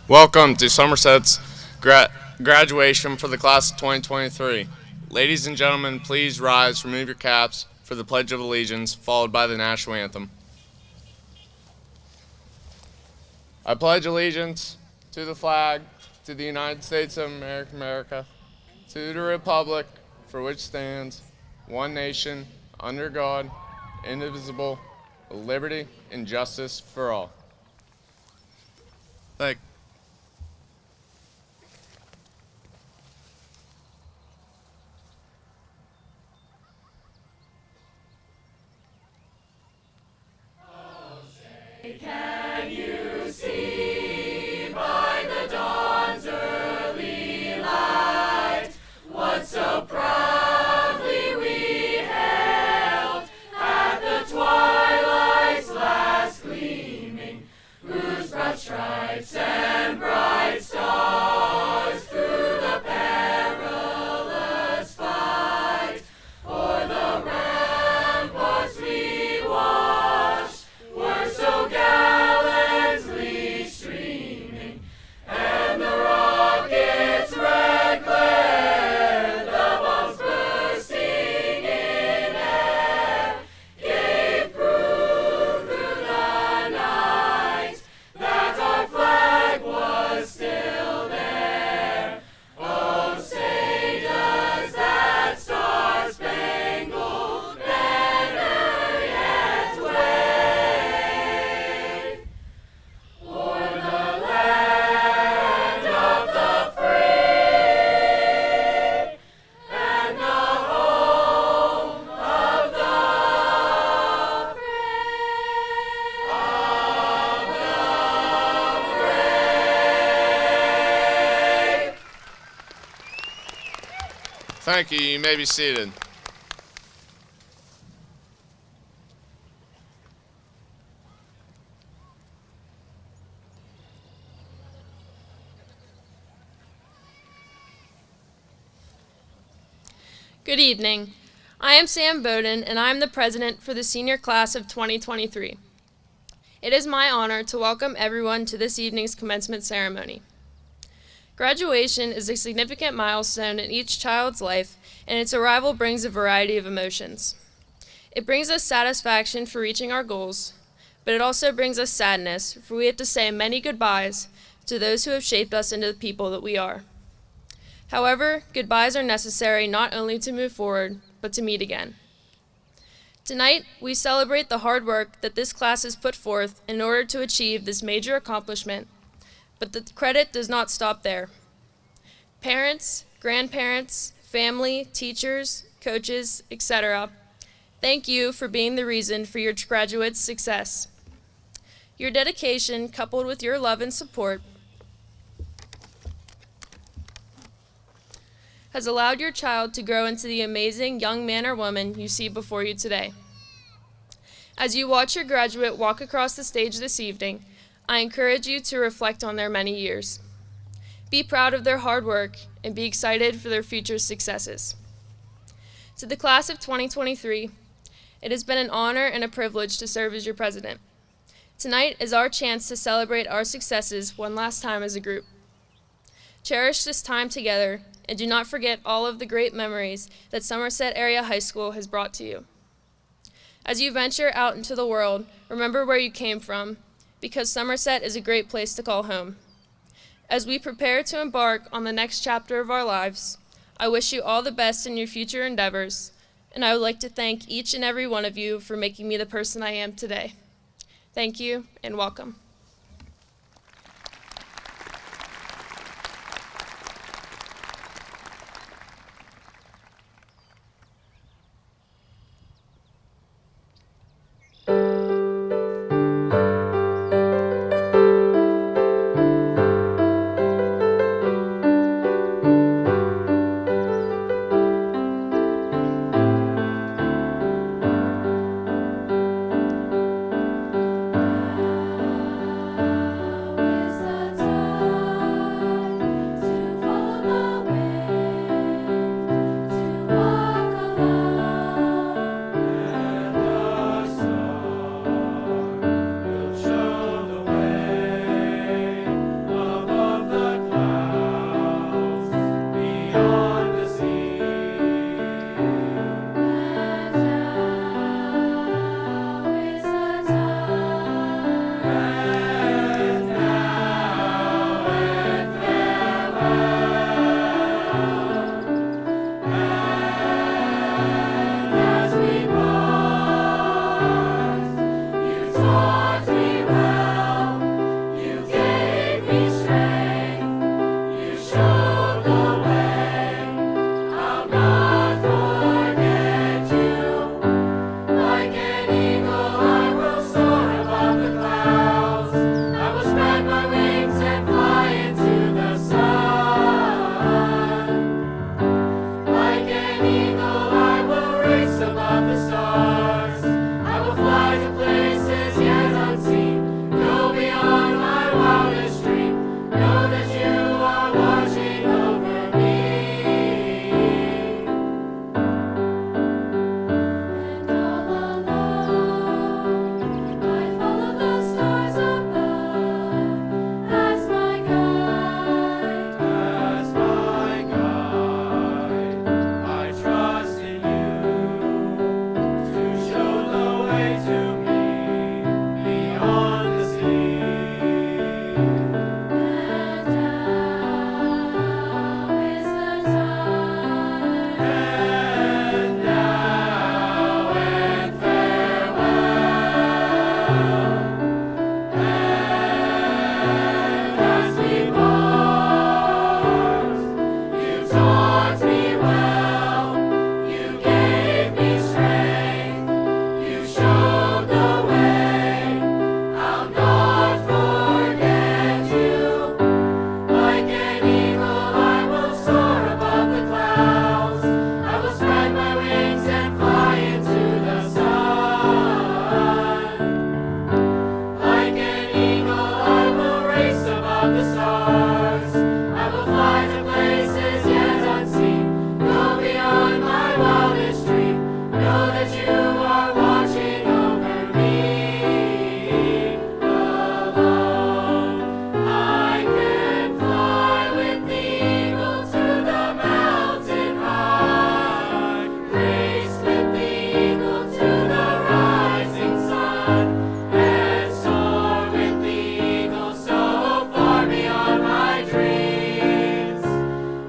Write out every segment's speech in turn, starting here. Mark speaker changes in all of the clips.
Speaker 1: Welcome to Somerset's graduation for the class of 2023. Ladies and gentlemen, please rise, remove your caps for the Pledge of Allegiance, followed by the National Anthem. I pledge allegiance to the flag, to the United States of America, to the republic for which stands one nation, under God, indivisible, with liberty and justice for all. Thank you.
Speaker 2: Can you see by the dawn's early light what so proudly we hailed at the twilight's last gleaming, whose broad stripes and bright stars through the perilous fight o'er the ramparts we watched were so gallantly streaming, and the rocket's red glare, the bombs bursting in air, gave proof through the night that our flag was still there. Oh, say does that star-spangled banner yet wave o'er the land of the free and the home of the brave.
Speaker 1: Thank you. You may be seated.
Speaker 3: Good evening. I am Sam Bowden, and I am the president for the senior class of 2023. It is my honor to welcome everyone to this evening's commencement ceremony. Graduation is a significant milestone in each child's life, and its arrival brings a variety of emotions. It brings us satisfaction for reaching our goals, but it also brings us sadness, for we have to say many goodbyes to those who have shaped us into the people that we are. However, goodbyes are necessary not only to move forward, but to meet again. Tonight, we celebrate the hard work that this class has put forth in order to achieve this major accomplishment, but the credit does not stop there. Parents, grandparents, family, teachers, coaches, etc., thank you for being the reason for your graduates' success. Your dedication, coupled with your love and support, has allowed your child to grow into the amazing young man or woman you see before you today. As you watch your graduate walk across the stage this evening, I encourage you to reflect on their many years. Be proud of their hard work and be excited for their future successes. To the class of 2023, it has been an honor and a privilege to serve as your president. Tonight is our chance to celebrate our successes one last time as a group. Cherish this time together and do not forget all of the great memories that Somerset Area High School has brought to you. As you venture out into the world, remember where you came from, because Somerset is a great place to call home. As we prepare to embark on the next chapter of our lives, I wish you all the best in your future endeavors, and I would like to thank each and every one of you for making me the person I am today. Thank you, and welcome.
Speaker 2: stars. I will fly to places yet unseen, go beyond my wildest dream. Know that you are watching over me. Alone, I can fly with the eagle to the mountain high. Race with the eagle to the rising sun, and soar with the eagle so far beyond my dreams.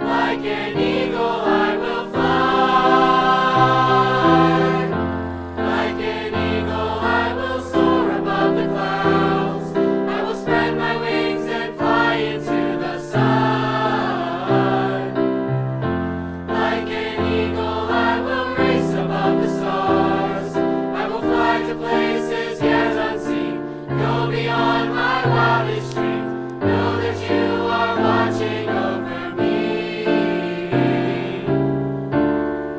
Speaker 2: Like an eagle I will fly. Like an eagle I will soar above the clouds. I will spread my wings and fly into the sun. Like an eagle I will race above the stars. I will fly to places yet unseen, go beyond my wildest dreams. Know that you are watching over me.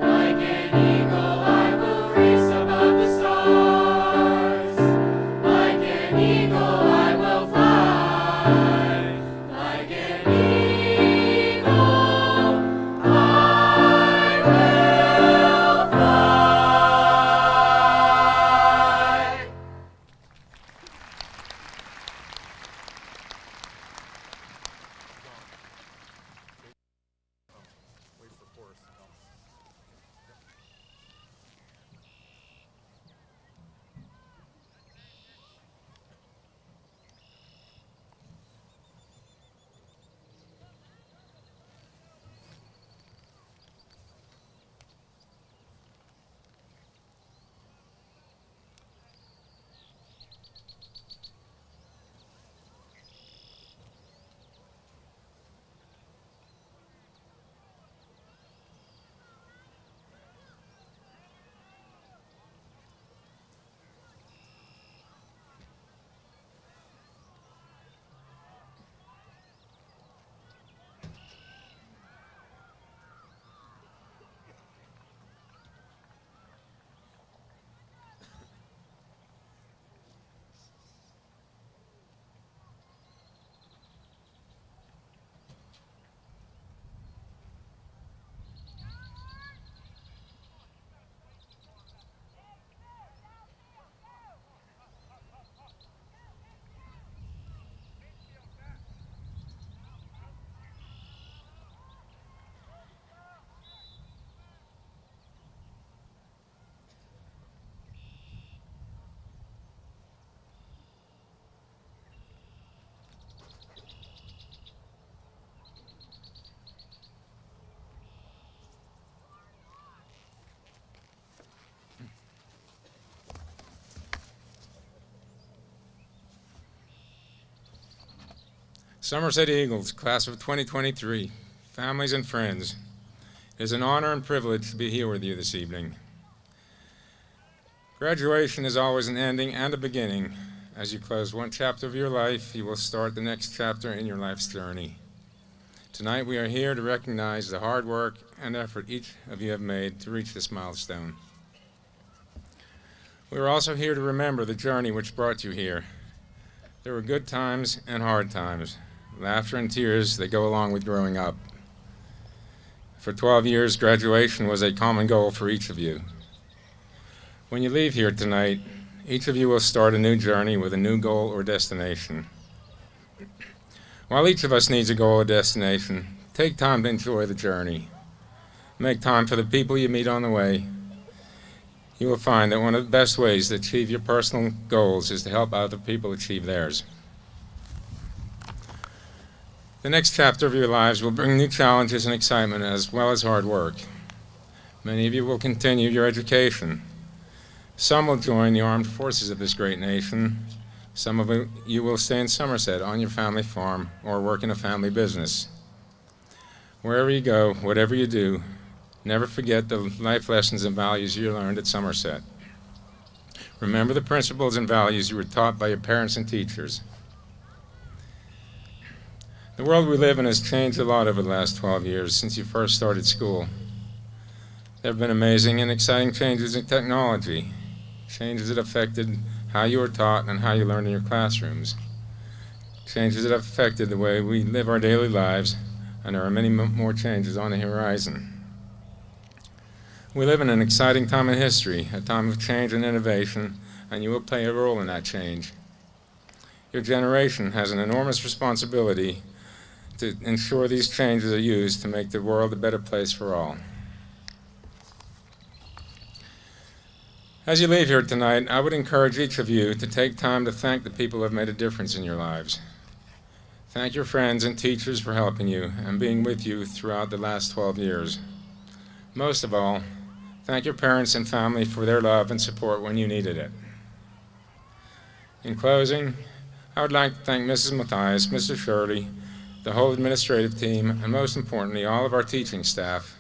Speaker 2: Like an eagle I will race above the stars. Like an eagle I will fly. Like an eagle I will fly.
Speaker 4: Somerset Eagles, class of 2023, families and friends, it is an honor and privilege to be here with you this evening. Graduation is always an ending and a beginning. As you close one chapter of your life, you will start the next chapter in your life's journey. Tonight we are here to recognize the hard work and effort each of you have made to reach this milestone. We are also here to remember the journey which brought you here. There were good times and hard times, laughter and tears that go along with growing up. For 12 years, graduation was a common goal for each of you. When you leave here tonight, each of you will start a new journey with a new goal or destination. While each of us needs a goal or destination, take time to enjoy the journey. Make time for the people you meet on the way. You will find that one of the best ways to achieve your personal goals is to help other people achieve theirs. The next chapter of your lives will bring new challenges and excitement as well as hard work. Many of you will continue your education. Some will join the armed forces of this great nation. Some of you will stay in Somerset on your family farm or work in a family business. Wherever you go, whatever you do, never forget the life lessons and values you learned at Somerset. Remember the principles and values you were taught by your parents and teachers. The world we live in has changed a lot over the last 12 years since you first started school. There have been amazing and exciting changes in technology, changes that affected how you were taught and how you learned in your classrooms, changes that have affected the way we live our daily lives, and there are many more changes on the horizon. We live in an exciting time in history, a time of change and innovation, and you will play a role in that change. Your generation has an enormous responsibility to ensure these changes are used to make the world a better place for all. As you leave here tonight, I would encourage each of you to take time to thank the people who have made a difference in your lives. Thank your friends and teachers for helping you and being with you throughout the last 12 years. Most of all, thank your parents and family for their love and support when you needed it. In closing, I would like to thank Mrs. Mathias, Mr. Shirley, the whole administrative team, and most importantly, all of our teaching staff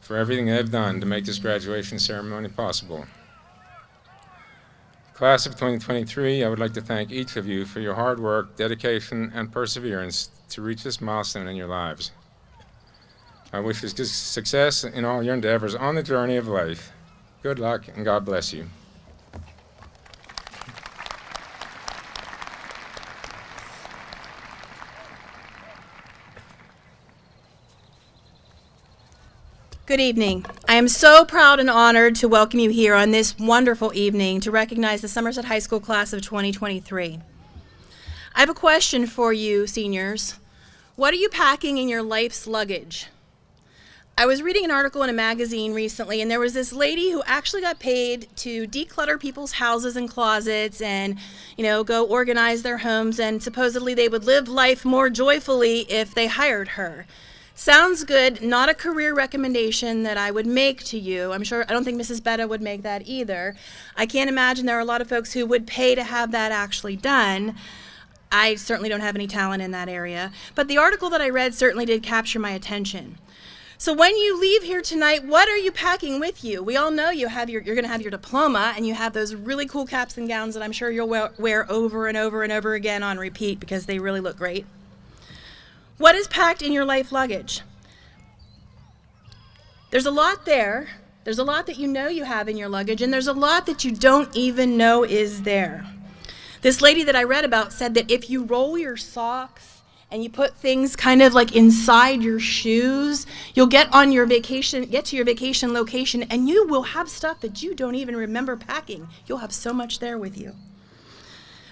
Speaker 4: for everything they've done to make this graduation ceremony possible. Class of 2023, I would like to thank each of you for your hard work, dedication, and perseverance to reach this milestone in your lives. I wish you success in all your endeavors on the journey of life. Good luck, and God bless you.
Speaker 5: Good evening. I am so proud and honored to welcome you here on this wonderful evening to recognize the Somerset High School class of 2023. I have a question for you, seniors. What are you packing in your life's luggage? I was reading an article in a magazine recently, and there was this lady who actually got paid to declutter people's houses and closets and, go organize their homes, and supposedly they would live life more joyfully if they hired her. Sounds good, not a career recommendation that I would make to you. I don't think Mrs. Betta would make that either. I can't imagine there are a lot of folks who would pay to have that actually done. I certainly don't have any talent in that area. But the article that I read certainly did capture my attention. So when you leave here tonight, what are you packing with you? We all know you're going to have your diploma, and you have those really cool caps and gowns that I'm sure you'll wear over and over and over again on repeat because they really look great. What is packed in your life luggage? There's a lot there. There's a lot that you know you have in your luggage, and there's a lot that you don't even know is there. This lady that I read about said that if you roll your socks and you put things kind of like inside your shoes, you'll get to your vacation location, and you will have stuff that you don't even remember packing. You'll have so much there with you.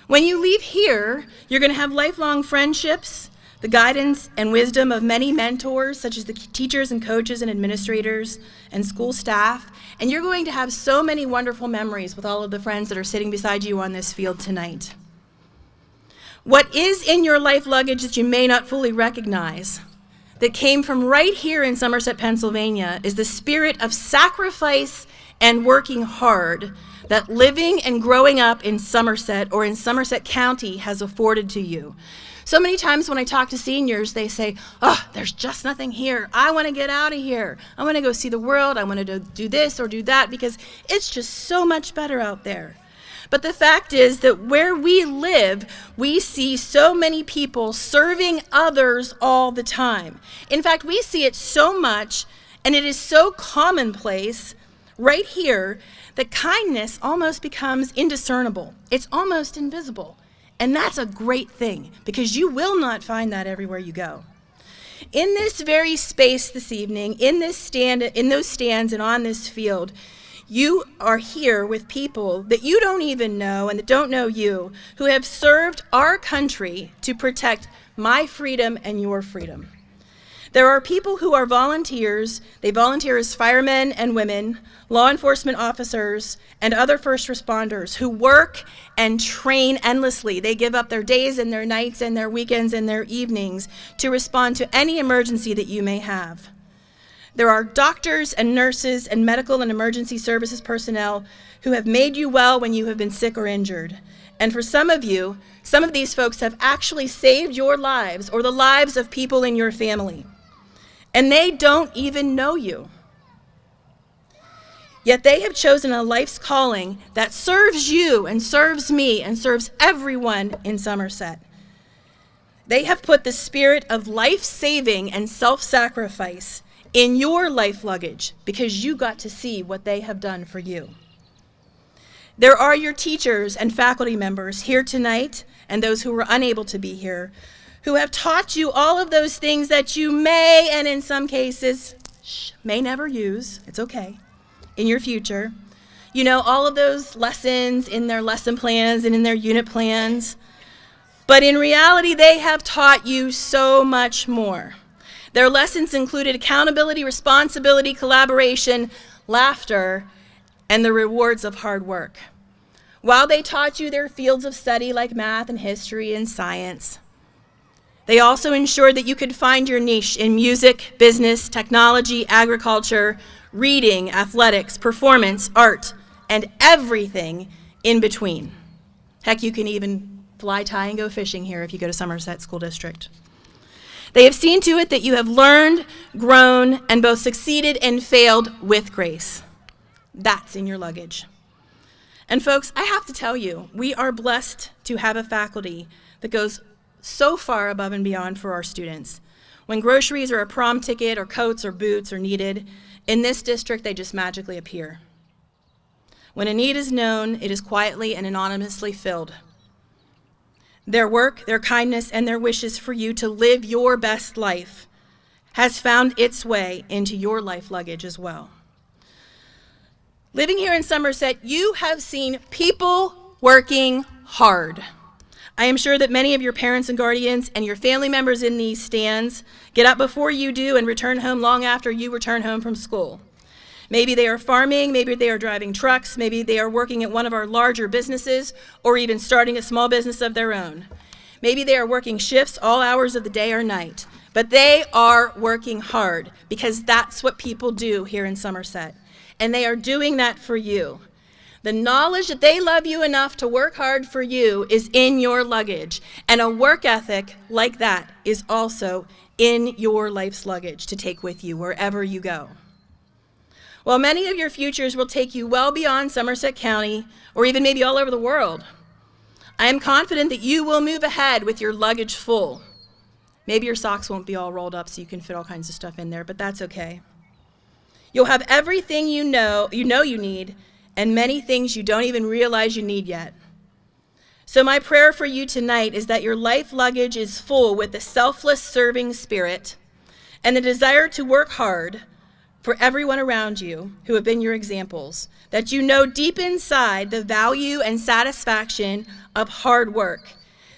Speaker 5: When you leave here, you're going to have lifelong friendships, the guidance and wisdom of many mentors, such as the teachers and coaches and administrators and school staff, and you're going to have so many wonderful memories with all of the friends that are sitting beside you on this field tonight. What is in your life luggage that you may not fully recognize, that came from right here in Somerset, Pennsylvania, is the spirit of sacrifice and working hard that living and growing up in Somerset or in Somerset County has afforded to you. So many times when I talk to seniors, they say, oh, there's just nothing here. I want to get out of here. I want to go see the world. I want to do this or do that because it's just so much better out there. But the fact is that where we live, we see so many people serving others all the time. In fact, we see it so much, and it is so commonplace right here that kindness almost becomes indiscernible. It's almost invisible. And that's a great thing, because you will not find that everywhere you go. In this very space this evening, in those stands and on this field, you are here with people that you don't even know and that don't know you, who have served our country to protect my freedom and your freedom. There are people who are volunteers. They volunteer as firemen and women, law enforcement officers, and other first responders who work and train endlessly. They give up their days and their nights and their weekends and their evenings to respond to any emergency that you may have. There are doctors and nurses and medical and emergency services personnel who have made you well when you have been sick or injured. And for some of you, some of these folks have actually saved your lives or the lives of people in your family. And they don't even know you. Yet they have chosen a life's calling that serves you and serves me and serves everyone in Somerset. They have put the spirit of life-saving and self-sacrifice in your life luggage because you got to see what they have done for you. There are your teachers and faculty members here tonight and those who were unable to be here, who have taught you all of those things that you may, and in some cases, may never use, it's okay, in your future. You know, all of those lessons in their lesson plans and in their unit plans. But in reality, they have taught you so much more. Their lessons included accountability, responsibility, collaboration, laughter, and the rewards of hard work. While they taught you their fields of study like math and history and science, they also ensured that you could find your niche in music, business, technology, agriculture, reading, athletics, performance, art, and everything in between. Heck, you can even fly, tie, and go fishing here if you go to Somerset School District. They have seen to it that you have learned, grown, and both succeeded and failed with grace. That's in your luggage. And folks, I have to tell you, we are blessed to have a faculty that goes so far above and beyond for our students. When groceries or a prom ticket or coats or boots are needed, in this district, they just magically appear. When a need is known, it is quietly and anonymously filled. Their work, their kindness, and their wishes for you to live your best life has found its way into your life luggage as well. Living here in Somerset, you have seen people working hard. I am sure that many of your parents and guardians and your family members in these stands get up before you do and return home long after you return home from school. Maybe they are farming, maybe they are driving trucks, maybe they are working at one of our larger businesses, or even starting a small business of their own. Maybe they are working shifts all hours of the day or night, but they are working hard because that's what people do here in Somerset, and they are doing that for you. The knowledge that they love you enough to work hard for you is in your luggage, and a work ethic like that is also in your life's luggage to take with you wherever you go. While many of your futures will take you well beyond Somerset County, or even maybe all over the world, I am confident that you will move ahead with your luggage full. Maybe your socks won't be all rolled up so you can fit all kinds of stuff in there, but that's okay. You'll have everything you know you need, and many things you don't even realize you need yet. So my prayer for you tonight is that your life luggage is full with the selfless serving spirit and the desire to work hard for everyone around you who have been your examples, that you know deep inside the value and satisfaction of hard work,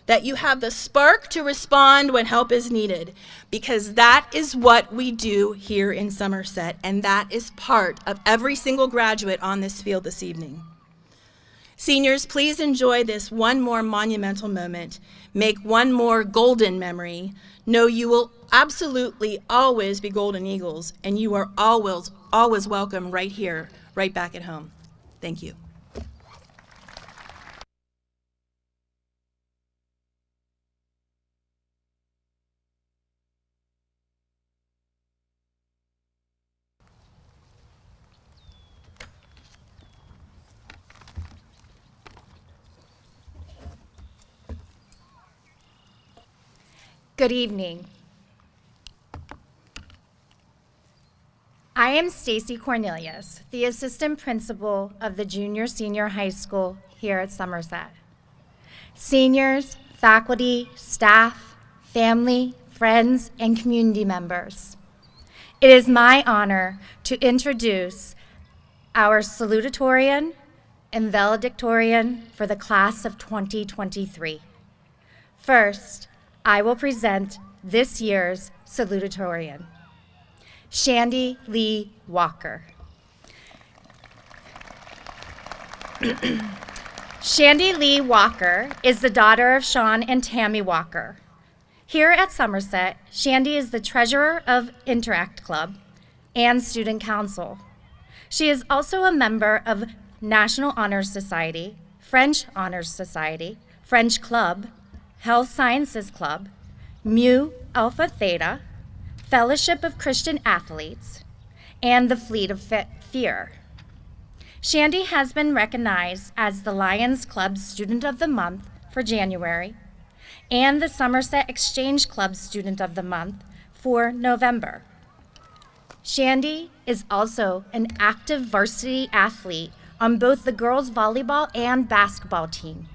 Speaker 5: that you have the spark to respond when help is needed, because that is what we do here in Somerset, and that is part of every single graduate on this field this evening. Seniors, please enjoy this one more monumental moment. Make one more golden memory. Know you will absolutely always be Golden Eagles, and you are always welcome right here, right back at home. Thank you.
Speaker 6: Good evening. I am Stacy Cornelius, the assistant principal of the junior-senior high school here at Somerset. Seniors, faculty, staff, family, friends, and community members, it is my honor to introduce our Salutatorian and Valedictorian for the class of 2023. First, I will present this year's Salutatorian, Shandy Lee Walker. Shandy Lee Walker is the daughter of Sean and Tammy Walker. Here at Somerset, Shandy is the treasurer of Interact Club and Student Council. She is also a member of National Honor Society, French Honor Society, French Club, Health Sciences Club, Mu Alpha Theta, Fellowship of Christian Athletes, and the Fleet of Fear. Shandy has been recognized as the Lions Club Student of the Month for January and the Somerset Exchange Club Student of the Month for November. Shandy is also an active varsity athlete on both the girls' volleyball and basketball team.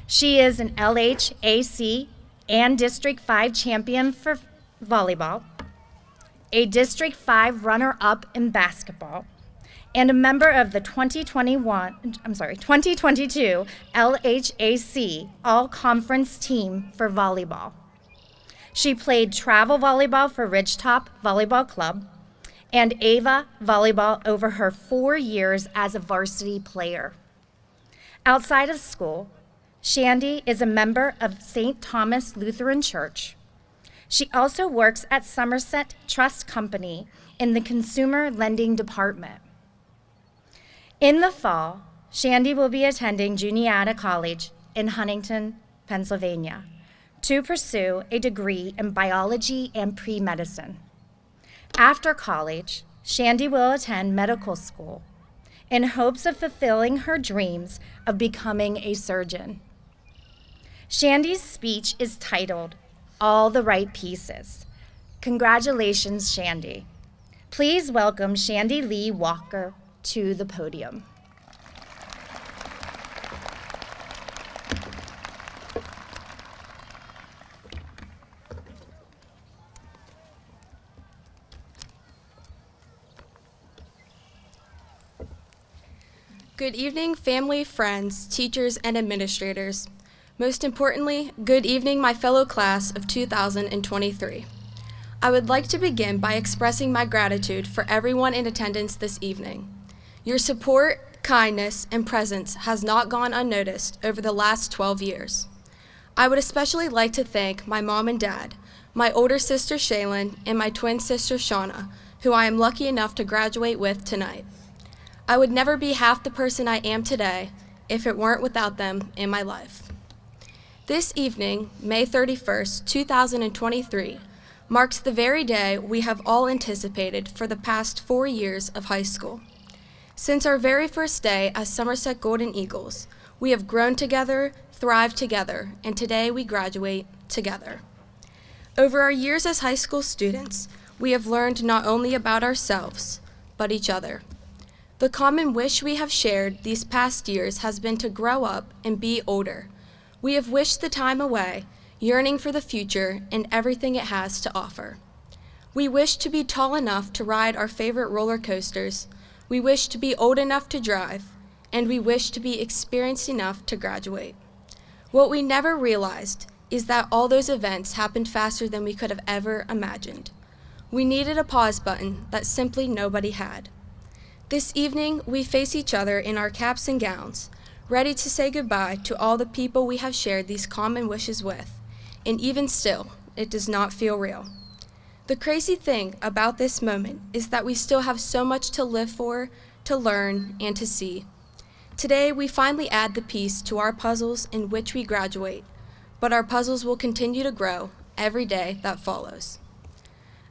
Speaker 6: She is an LHAC and District 5 champion for volleyball, a District 5 runner-up in basketball, and a member of the 2022 LHAC All-Conference team for volleyball. She played travel volleyball for Ridgetop Volleyball Club and AVA volleyball over her 4 years as a varsity player. Outside of school, Shandy is a member of St. Thomas Lutheran Church. She also works at Somerset Trust Company in the Consumer Lending Department. In the fall, Shandy will be attending Juniata College in Huntington, Pennsylvania, to pursue a degree in biology and pre-medicine. After college, Shandy will attend medical school in hopes of fulfilling her dreams of becoming a surgeon. Shandy's speech is titled, "All the Right Pieces." Congratulations, Shandy. Please welcome Shandy Lee Walker to the podium.
Speaker 7: Good evening, family, friends, teachers, and administrators. Most importantly, good evening, my fellow class of 2023. I would like to begin by expressing my gratitude for everyone in attendance this evening. Your support, kindness, and presence has not gone unnoticed over the last 12 years. I would especially like to thank my mom and dad, my older sister Shaylin, and my twin sister Shauna, who I am lucky enough to graduate with tonight. I would never be half the person I am today if it weren't without them in my life. This evening, May 31st, 2023, marks the very day we have all anticipated for the past 4 years of high school. Since our very first day as Somerset Golden Eagles, we have grown together, thrived together, and today we graduate together. Over our years as high school students, we have learned not only about ourselves, but each other. The common wish we have shared these past years has been to grow up and be older. We have wished the time away, yearning for the future and everything it has to offer. We wish to be tall enough to ride our favorite roller coasters. We wish to be old enough to drive, and we wish to be experienced enough to graduate. What we never realized is that all those events happened faster than we could have ever imagined. We needed a pause button that simply nobody had. This evening, we face each other in our caps and gowns, ready to say goodbye to all the people we have shared these common wishes with, and even still, it does not feel real. The crazy thing about this moment is that we still have so much to live for, to learn, and to see. Today, we finally add the piece to our puzzles in which we graduate, but our puzzles will continue to grow every day that follows.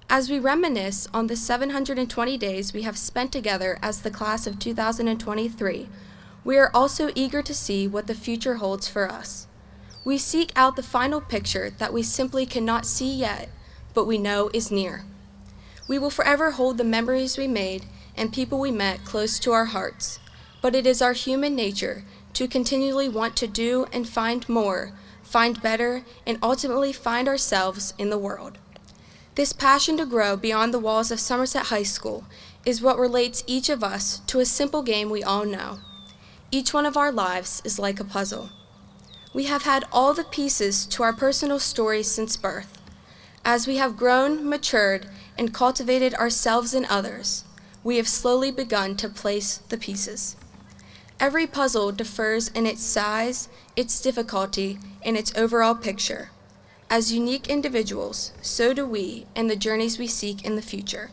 Speaker 7: As we reminisce on the 720 days we have spent together as the class of 2023, we are also eager to see what the future holds for us. We seek out the final picture that we simply cannot see yet, but we know is near. We will forever hold the memories we made and people we met close to our hearts, but it is our human nature to continually want to do and find more, find better, and ultimately find ourselves in the world. This passion to grow beyond the walls of Somerset High School is what relates each of us to a simple game we all know. Each one of our lives is like a puzzle. We have had all the pieces to our personal stories since birth. As we have grown, matured, and cultivated ourselves and others, we have slowly begun to place the pieces. Every puzzle differs in its size, its difficulty, and its overall picture. As unique individuals, so do we in the journeys we seek in the future.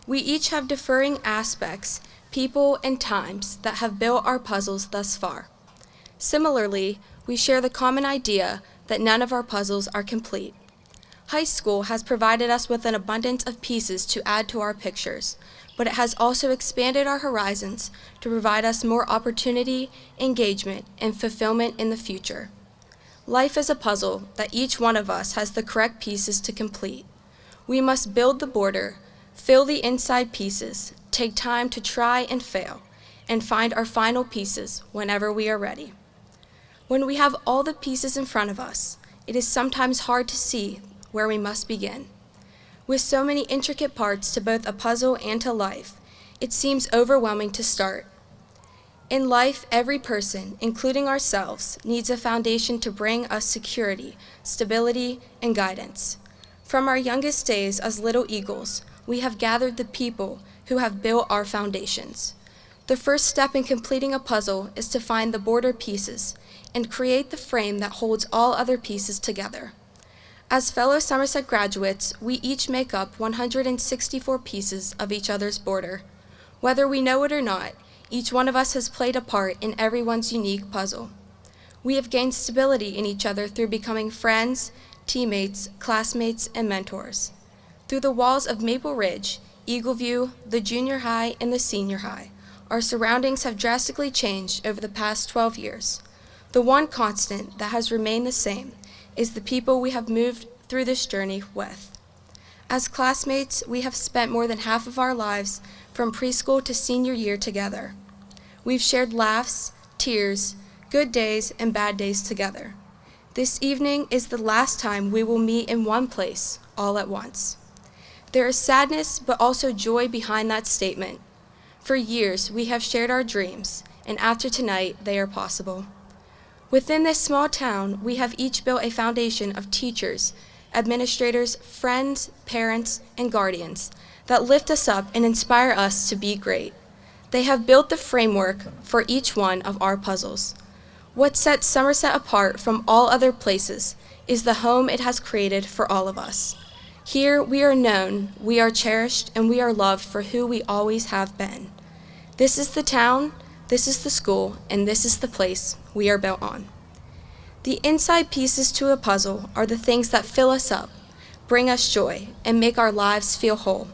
Speaker 7: We each have differing aspects, people, and times that have built our puzzles thus far. Similarly, we share the common idea that none of our puzzles are complete. High school has provided us with an abundance of pieces to add to our pictures, but it has also expanded our horizons to provide us more opportunity, engagement, and fulfillment in the future. Life is a puzzle that each one of us has the correct pieces to complete. We must build the border, fill the inside pieces, take time to try and fail, and find our final pieces whenever we are ready. When we have all the pieces in front of us, it is sometimes hard to see where we must begin. With so many intricate parts to both a puzzle and to life, it seems overwhelming to start. In life, every person, including ourselves, needs a foundation to bring us security, stability, and guidance. From our youngest days as little eagles, we have gathered the people who have built our foundations. The first step in completing a puzzle is to find the border pieces and create the frame that holds all other pieces together. As fellow Somerset graduates, we each make up 164 pieces of each other's border. Whether we know it or not, each one of us has played a part in everyone's unique puzzle. We have gained stability in each other through becoming friends, teammates, classmates, and mentors. Through the walls of Maple Ridge, Eagle View, the junior high, and the senior high, our surroundings have drastically changed over the past 12 years. The one constant that has remained the same is the people we have moved through this journey with. As classmates, we have spent more than half of our lives from preschool to senior year together. We've shared laughs, tears, good days, and bad days together. This evening is the last time we will meet in one place all at once. There is sadness but also joy behind that statement. For years, we have shared our dreams, and after tonight, they are possible. Within this small town, we have each built a foundation of teachers, administrators, friends, parents, and guardians that lift us up and inspire us to be great. They have built the framework for each one of our puzzles. What sets Somerset apart from all other places is the home it has created for all of us. Here we are known, we are cherished, and we are loved for who we always have been. This is the town, this is the school, and this is the place we are built on. The inside pieces to a puzzle are the things that fill us up, bring us joy, and make our lives feel whole.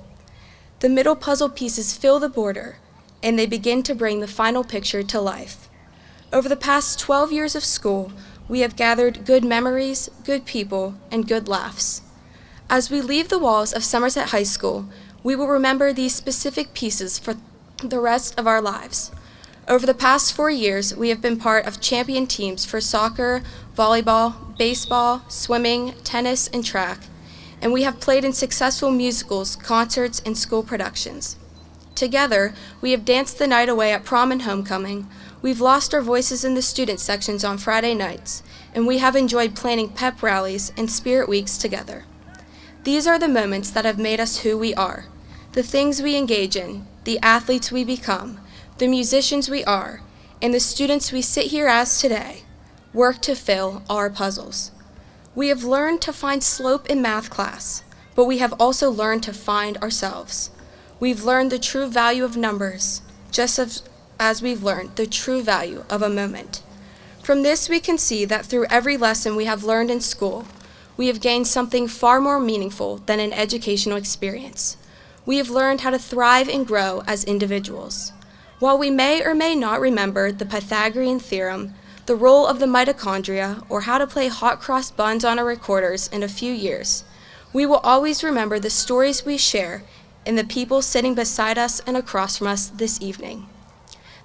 Speaker 7: The middle puzzle pieces fill the border, and they begin to bring the final picture to life. Over the past 12 years of school, we have gathered good memories, good people, and good laughs. As we leave the walls of Somerset High School, we will remember these specific pieces for the rest of our lives. Over the past 4 years, we have been part of champion teams for soccer, volleyball, baseball, swimming, tennis, and track, and we have played in successful musicals, concerts, and school productions. Together, we have danced the night away at prom and homecoming, we've lost our voices in the student sections on Friday nights, and we have enjoyed planning pep rallies and spirit weeks together. These are the moments that have made us who we are, the things we engage in, the athletes we become, the musicians we are, and the students we sit here as today, work to fill our puzzles. We have learned to find slope in math class, but we have also learned to find ourselves. We've learned the true value of numbers, just as we've learned the true value of a moment. From this, we can see that through every lesson we have learned in school, we have gained something far more meaningful than an educational experience. We have learned how to thrive and grow as individuals. While we may or may not remember the Pythagorean theorem, the role of the mitochondria, or how to play hot cross buns on our recorders in a few years, we will always remember the stories we share and the people sitting beside us and across from us this evening.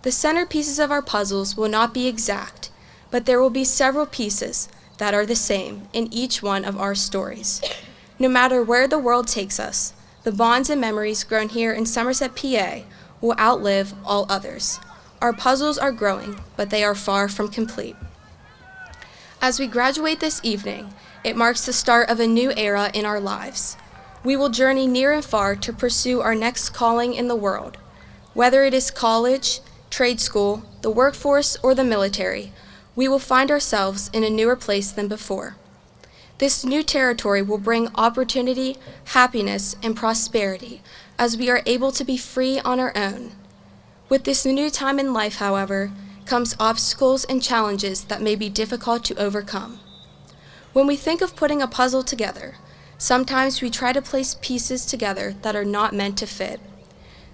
Speaker 7: The centerpieces of our puzzles will not be exact, but there will be several pieces that are the same in each one of our stories. No matter where the world takes us, the bonds and memories grown here in Somerset, PA, will outlive all others. Our puzzles are growing, but they are far from complete. As we graduate this evening, it marks the start of a new era in our lives. We will journey near and far to pursue our next calling in the world. Whether it is college, trade school, the workforce, or the military, we will find ourselves in a newer place than before. This new territory will bring opportunity, happiness, and prosperity as we are able to be free on our own. With this new time in life, however, comes obstacles and challenges that may be difficult to overcome. When we think of putting a puzzle together, sometimes we try to place pieces together that are not meant to fit.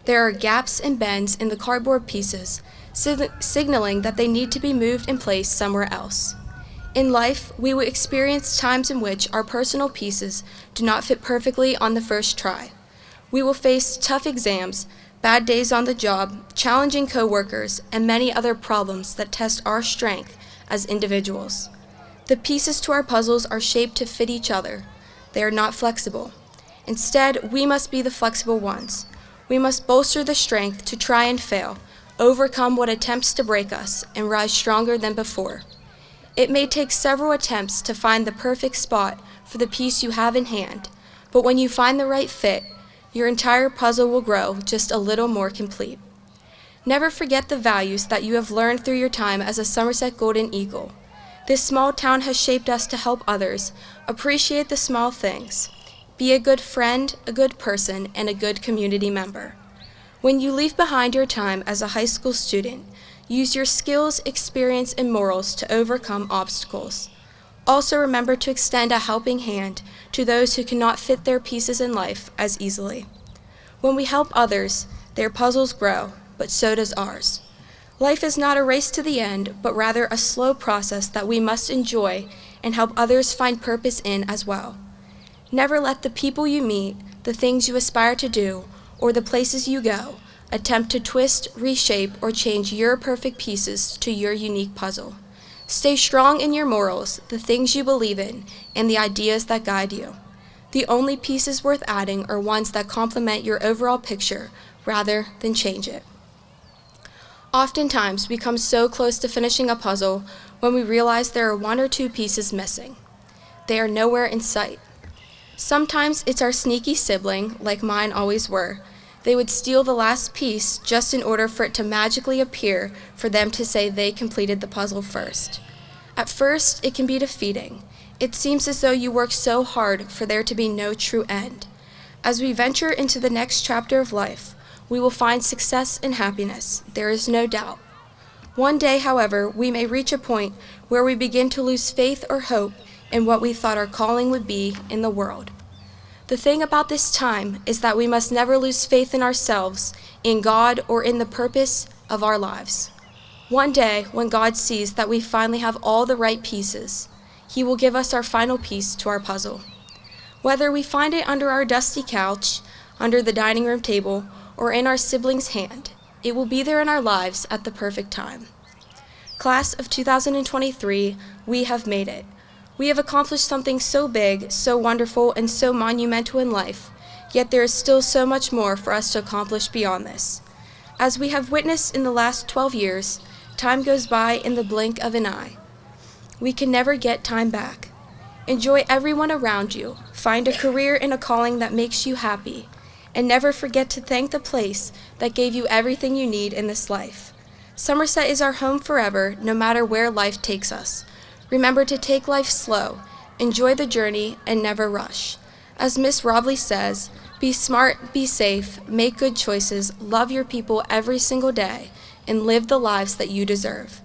Speaker 7: There are gaps and bends in the cardboard pieces, signaling that they need to be moved and placed somewhere else. In life, we will experience times in which our personal pieces do not fit perfectly on the first try. We will face tough exams, bad days on the job, challenging coworkers, and many other problems that test our strength as individuals. The pieces to our puzzles are shaped to fit each other. They are not flexible. Instead, we must be the flexible ones. We must bolster the strength to try and fail, overcome what attempts to break us, and rise stronger than before. It may take several attempts to find the perfect spot for the piece you have in hand, but when you find the right fit, your entire puzzle will grow just a little more complete. Never forget the values that you have learned through your time as a Somerset Golden Eagle. This small town has shaped us to help others, appreciate the small things, be a good friend, a good person, and a good community member. When you leave behind your time as a high school student, use your skills, experience, and morals to overcome obstacles. Also remember to extend a helping hand to those who cannot fit their pieces in life as easily. When we help others, their puzzles grow, but so does ours. Life is not a race to the end, but rather a slow process that we must enjoy and help others find purpose in as well. Never let the people you meet, the things you aspire to do, or the places you go attempt to twist, reshape, or change your perfect pieces to your unique puzzle. Stay strong in your morals, the things you believe in, and the ideas that guide you. The only pieces worth adding are ones that complement your overall picture rather than change it. Oftentimes, we come so close to finishing a puzzle when we realize there are one or two pieces missing. They are nowhere in sight. Sometimes it's our sneaky sibling, like mine always were. They would steal the last piece just in order for it to magically appear for them to say they completed the puzzle first. At first, it can be defeating. It seems as though you work so hard for there to be no true end. As we venture into the next chapter of life, we will find success and happiness, there is no doubt. One day, however, we may reach a point where we begin to lose faith or hope in what we thought our calling would be in the world. The thing about this time is that we must never lose faith in ourselves, in God, or in the purpose of our lives. One day, when God sees that we finally have all the right pieces, He will give us our final piece to our puzzle. Whether we find it under our dusty couch, under the dining room table, or in our sibling's hand, it will be there in our lives at the perfect time. Class of 2023, we have made it. We have accomplished something so big, so wonderful, and so monumental in life, yet there is still so much more for us to accomplish beyond this. As we have witnessed in the last 12 years, time goes by in the blink of an eye. We can never get time back. Enjoy everyone around you, find a career and a calling that makes you happy, and never forget to thank the place that gave you everything you need in this life. Somerset is our home forever, no matter where life takes us. Remember to take life slow, enjoy the journey, and never rush. As Miss Robley says, be smart, be safe, make good choices, love your people every single day, and live the lives that you deserve.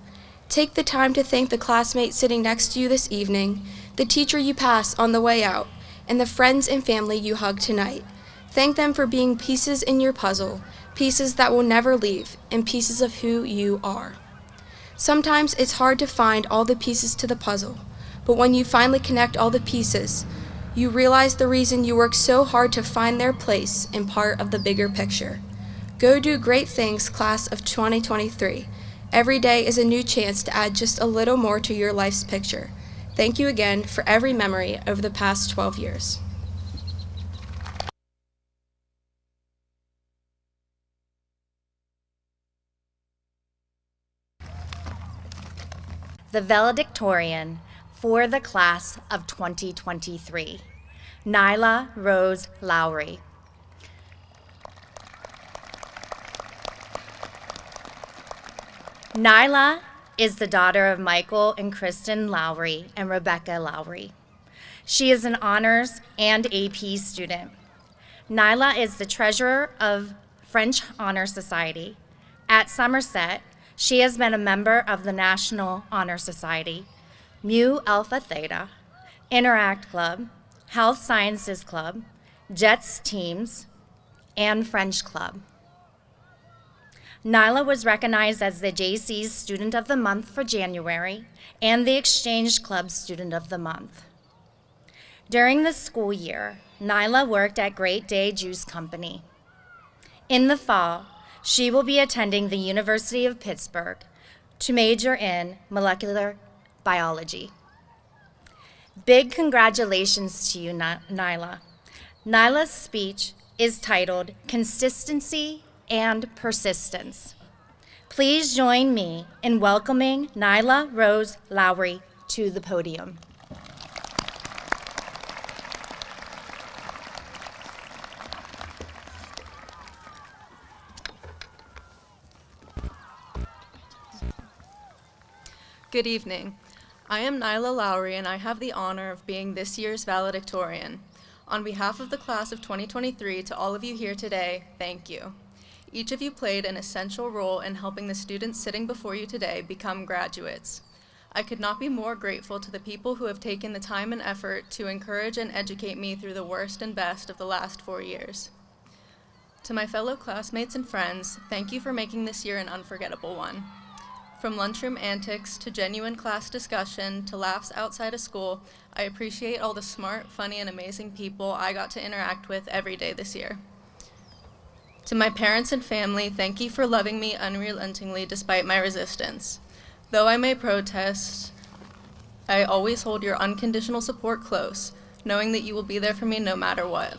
Speaker 7: Take the time to thank the classmate sitting next to you this evening, the teacher you pass on the way out, and the friends and family you hug tonight. Thank them for being pieces in your puzzle, pieces that will never leave, and pieces of who you are. Sometimes it's hard to find all the pieces to the puzzle, but when you finally connect all the pieces, you realize the reason you work so hard to find their place in part of the bigger picture. Go do great things, class of 2023. Every day is a new chance to add just a little more to your life's picture. Thank you again for every memory over the past 12 years.
Speaker 6: The Valedictorian for the class of 2023, Nyla Rose Lowry. Nyla is the daughter of Michael and Kristen Lowry and Rebecca Lowry. She is an honors and AP student. Nyla is the treasurer of French Honor Society. At Somerset, she has been a member of the National Honor Society, Mu Alpha Theta, Interact Club, Health Sciences Club, JETS Teams, and French Club. Nyla was recognized as the JC's Student of the Month for January and the Exchange Club Student of the Month. During the school year, Nyla worked at Great Day Juice Company. In the fall, she will be attending the University of Pittsburgh to major in molecular biology. Big congratulations to you, Nyla. Nyla's speech is titled Consistency and Persistence. Please join me in welcoming Nyla Rose Lowry to the podium.
Speaker 8: Good evening. I am Nyla Lowry, and I have the honor of being this year's Valedictorian. On behalf of the class of 2023, to all of you here today, thank you. Each of you played an essential role in helping the students sitting before you today become graduates. I could not be more grateful to the people who have taken the time and effort to encourage and educate me through the worst and best of the last 4 years. To my fellow classmates and friends, thank you for making this year an unforgettable one. From lunchroom antics to genuine class discussion to laughs outside of school, I appreciate all the smart, funny, and amazing people I got to interact with every day this year. To my parents and family, thank you for loving me unrelentingly despite my resistance. Though I may protest, I always hold your unconditional support close, knowing that you will be there for me no matter what.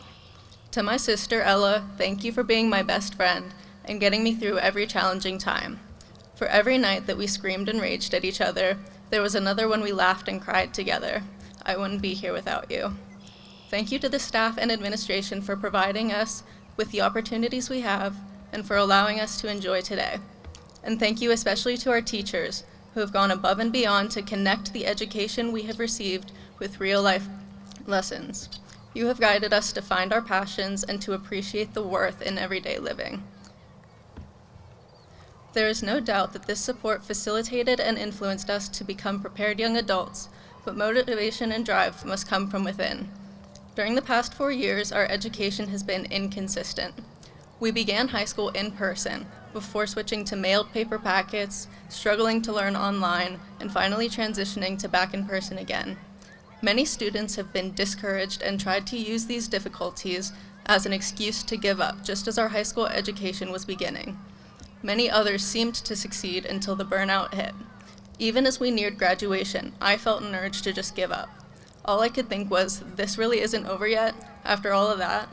Speaker 8: To my sister, Ella, thank you for being my best friend and getting me through every challenging time. For every night that we screamed and raged at each other, there was another when we laughed and cried together. I wouldn't be here without you. Thank you to the staff and administration for providing us with the opportunities we have and for allowing us to enjoy today. And thank you especially to our teachers who have gone above and beyond to connect the education we have received with real-life lessons. You have guided us to find our passions and to appreciate the worth in everyday living. There is no doubt that this support facilitated and influenced us to become prepared young adults, but motivation and drive must come from within. During the past 4 years, our education has been inconsistent. We began high school in person, before switching to mailed paper packets, struggling to learn online, and finally transitioning to back in person again. Many students have been discouraged and tried to use these difficulties as an excuse to give up, just as our high school education was beginning. Many others seemed to succeed until the burnout hit. Even as we neared graduation, I felt an urge to just give up. All I could think was, this really isn't over yet, after all of that.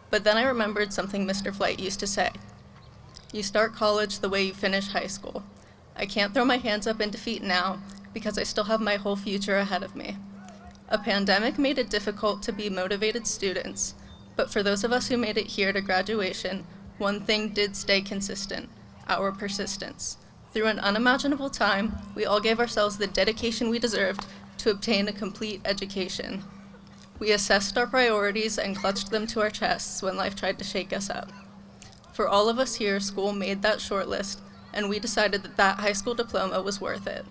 Speaker 8: But then I remembered something Mr. Flight used to say. You start college the way you finish high school. I can't throw my hands up in defeat now, because I still have my whole future ahead of me. A pandemic made it difficult to be motivated students, but for those of us who made it here to graduation, one thing did stay consistent: our persistence. Through an unimaginable time, we all gave ourselves the dedication we deserved to obtain a complete education. We assessed our priorities and clutched them to our chests when life tried to shake us up. For all of us here, school made that shortlist, and we decided that that high school diploma was worth it.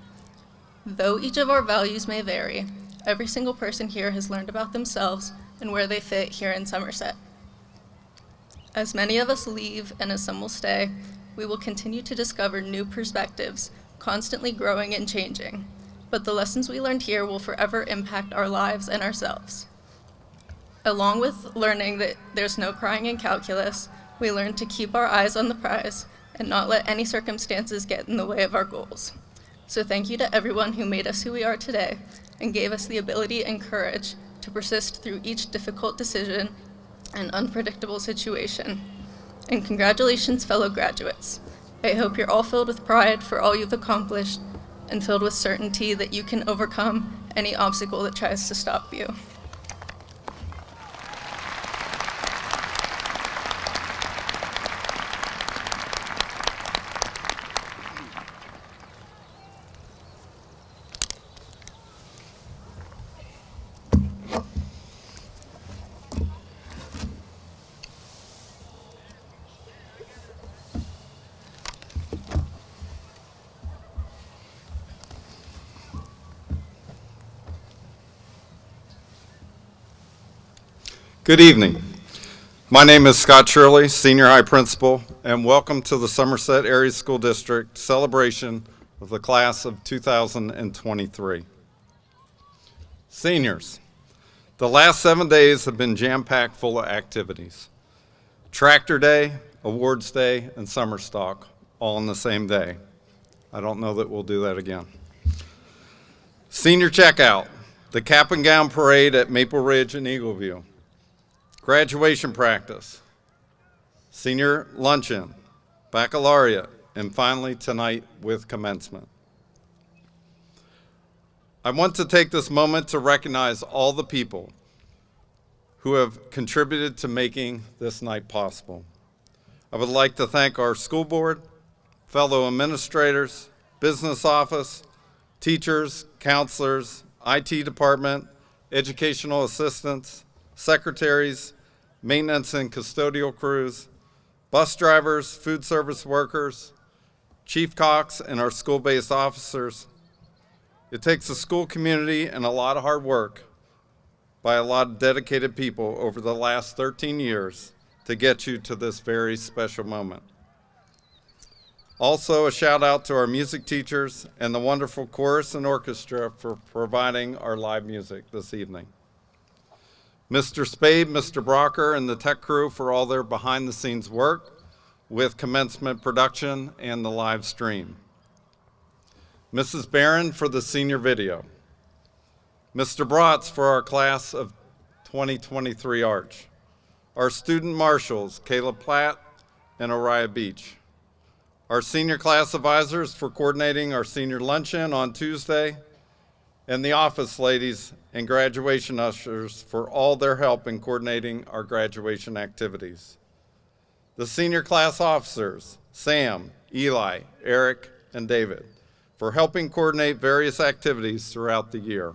Speaker 8: Though each of our values may vary, every single person here has learned about themselves and where they fit here in Somerset. As many of us leave and as some will stay, we will continue to discover new perspectives, constantly growing and changing. But the lessons we learned here will forever impact our lives and ourselves. Along with learning that there's no crying in calculus, we learned to keep our eyes on the prize and not let any circumstances get in the way of our goals. So thank you to everyone who made us who we are today and gave us the ability and courage to persist through each difficult decision and unpredictable situation. And congratulations, fellow graduates. I hope you're all filled with pride for all you've accomplished and filled with certainty that you can overcome any obstacle that tries to stop you.
Speaker 9: Good evening. My name is Scott Shirley, Senior High Principal, and welcome to the Somerset Area School District celebration of the class of 2023. Seniors, the last 7 days have been jam-packed full of activities. Tractor Day, Awards Day, and Summer Stock, all on the same day. I don't know that we'll do that again. Senior checkout, the cap and gown parade at Maple Ridge and Eagleview, graduation practice, senior luncheon, baccalaureate, and finally tonight with commencement. I want to take this moment to recognize all the people who have contributed to making this night possible. I would like to thank our school board, fellow administrators, business office, teachers, counselors, IT department, educational assistants, secretaries, maintenance and custodial crews, bus drivers, food service workers, chief cocks, and our school-based officers. It takes a school community and a lot of hard work by a lot of dedicated people over the last 13 years to get you to this very special moment. Also, a shout out to our music teachers and the wonderful chorus and orchestra for providing our live music this evening. Mr. Spade, Mr. Brocker, and the tech crew for all their behind-the-scenes work with commencement production and the live stream. Mrs. Barron for the senior video. Mr. Bratz for our class of 2023 Arch. Our student marshals, Caleb Platt and Oriah Beach. Our senior class advisors for coordinating our senior luncheon on Tuesday, and the office ladies and graduation ushers for all their help in coordinating our graduation activities. The senior class officers, Sam, Eli, Eric, and David, for helping coordinate various activities throughout the year.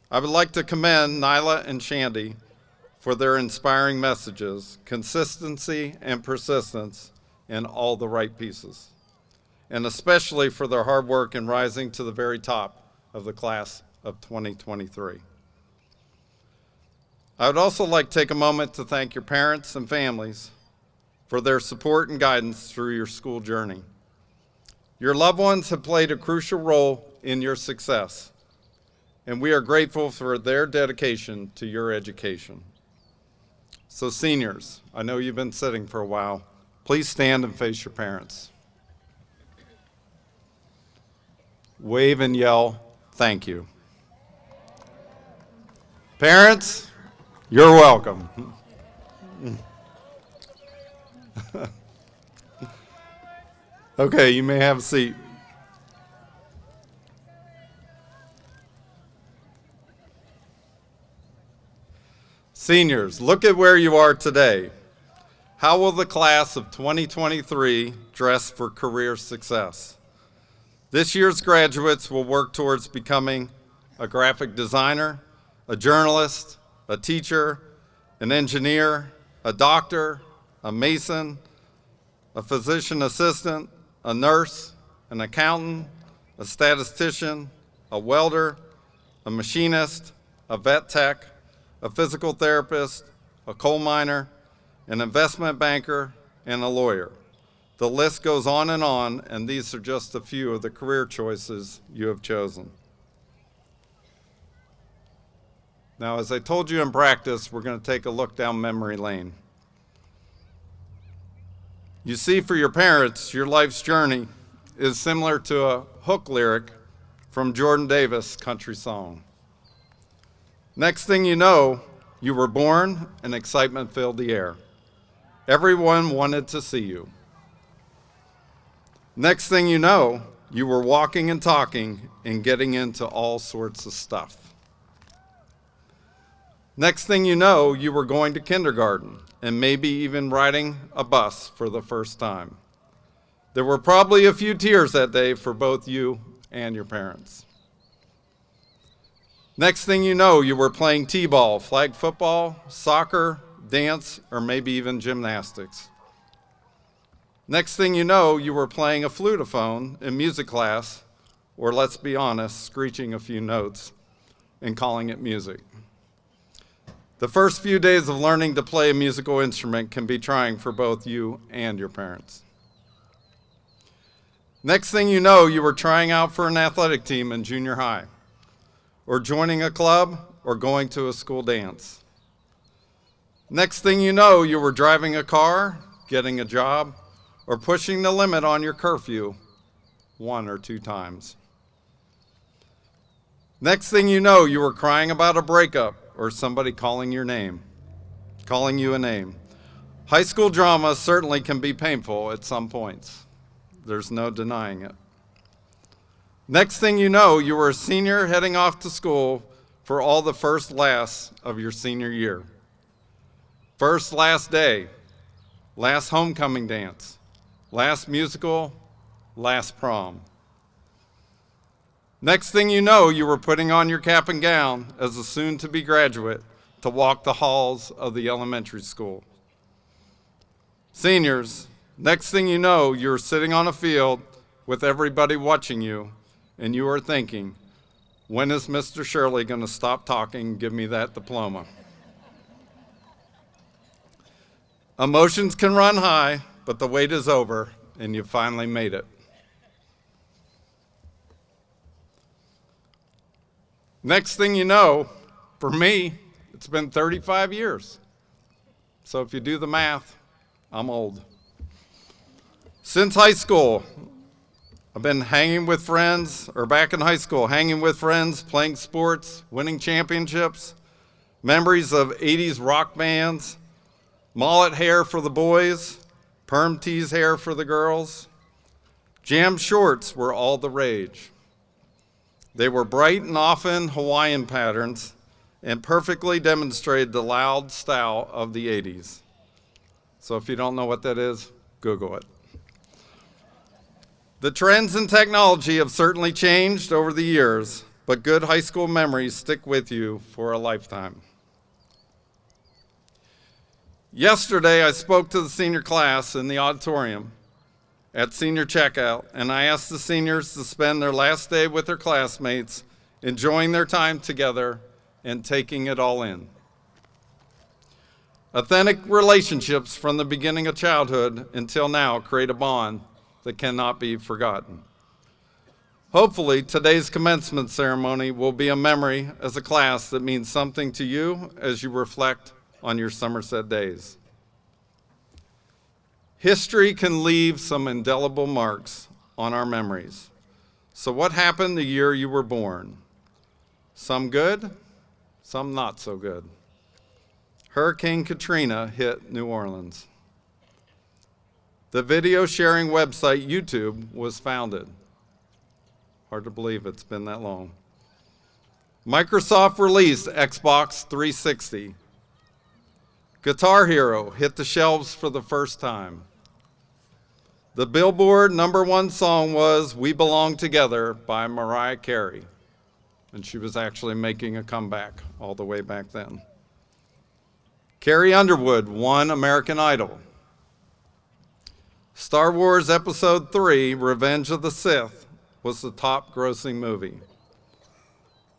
Speaker 9: I would like to commend Nyla and Shandy for their inspiring messages, consistency, and persistence in all the right pieces, and especially for their hard work in rising to the very top of the class of 2023. I would also like to take a moment to thank your parents and families for their support and guidance through your school journey. Your loved ones have played a crucial role in your success, and we are grateful for their dedication to your education. So seniors, I know you've been sitting for a while. Please stand and face your parents. Wave and yell, thank you. Parents, you're welcome. Okay, you may have a seat. Seniors, look at where you are today. How will the class of 2023 dress for career success? This year's graduates will work towards becoming a graphic designer, a journalist, a teacher, an engineer, a doctor, a mason, a physician assistant, a nurse, an accountant, a statistician, a welder, a machinist, a vet tech, a physical therapist, a coal miner, an investment banker, and a lawyer. The list goes on, and these are just a few of the career choices you have chosen. Now, as I told you in practice, we're going to take a look down memory lane. You see, for your parents, your life's journey is similar to a hook lyric from Jordan Davis' country song. Next thing you know, you were born and excitement filled the air. Everyone wanted to see you. Next thing you know, you were walking and talking and getting into all sorts of stuff. Next thing you know, you were going to kindergarten and maybe even riding a bus for the first time. There were probably a few tears that day for both you and your parents. Next thing you know, you were playing t-ball, flag football, soccer, dance, or maybe even gymnastics. Next thing you know, you were playing a flutophone in music class, or let's be honest, screeching a few notes and calling it music. The first few days of learning to play a musical instrument can be trying for both you and your parents. Next thing you know, you were trying out for an athletic team in junior high, or joining a club, or going to a school dance. Next thing you know, you were driving a car, getting a job, or pushing the limit on your curfew 1 or 2 times. Next thing you know, you were crying about a breakup or somebody calling you a name. High school drama certainly can be painful at some points. There's no denying it. Next thing you know, you were a senior heading off to school for all the first lasts of your senior year. First, last day, last homecoming dance, last musical, last prom. Next thing you know, you were putting on your cap and gown as a soon-to-be graduate to walk the halls of the elementary school. Seniors, next thing you know, you're sitting on a field with everybody watching you, and you are thinking, when is Mr. Shirley going to stop talking and give me that diploma? Emotions can run high, but the wait is over, and you finally made it. Next thing you know, for me, it's been 35 years. So if you do the math, I'm old. Since high school, I've been hanging with friends, or back in high school, hanging with friends, playing sports, winning championships, memories of 80s rock bands, mullet hair for the boys, perm tease hair for the girls. Jam shorts were all the rage. They were bright and often Hawaiian patterns and perfectly demonstrated the loud style of the 80s. So if you don't know what that is, Google it. The trends in technology have certainly changed over the years, but good high school memories stick with you for a lifetime. Yesterday, I spoke to the senior class in the auditorium at senior checkout, and I asked the seniors to spend their last day with their classmates, enjoying their time together and taking it all in. Authentic relationships from the beginning of childhood until now create a bond that cannot be forgotten. Hopefully, today's commencement ceremony will be a memory as a class that means something to you as you reflect on your Somerset days. History can leave some indelible marks on our memories. So what happened the year you were born? Some good, some not so good. Hurricane Katrina hit New Orleans. The video sharing website YouTube was founded. Hard to believe it's been that long. Microsoft released Xbox 360. Guitar Hero hit the shelves for the first time. The Billboard #1 song was We Belong Together by Mariah Carey. And she was actually making a comeback all the way back then. Carrie Underwood won American Idol. Star Wars Episode 3, Revenge of the Sith, was the top grossing movie.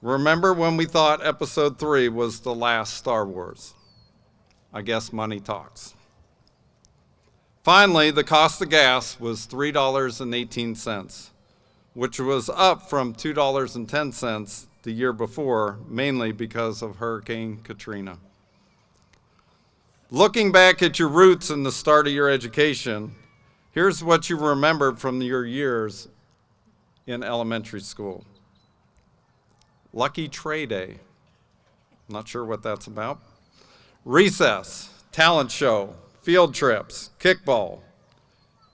Speaker 9: Remember when we thought Episode 3 was the last Star Wars? I guess money talks. Finally, the cost of gas was $3.18, which was up from $2.10 the year before, mainly because of Hurricane Katrina. Looking back at your roots and the start of your education, here's what you remembered from your years in elementary school. Lucky Tray Day. Not sure what that's about. Recess, talent show, field trips, kickball,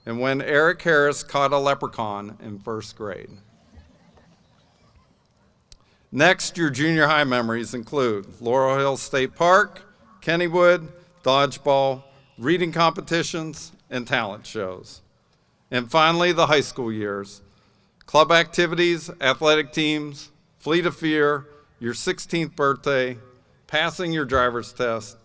Speaker 9: and when Eric Harris caught a leprechaun in first grade. Next, your junior high memories include Laurel Hill State Park, Kennywood, dodgeball, reading competitions, and talent shows. And finally, the high school years. Club activities, athletic teams, Fleet of Fear, your 16th birthday, passing your driver's test,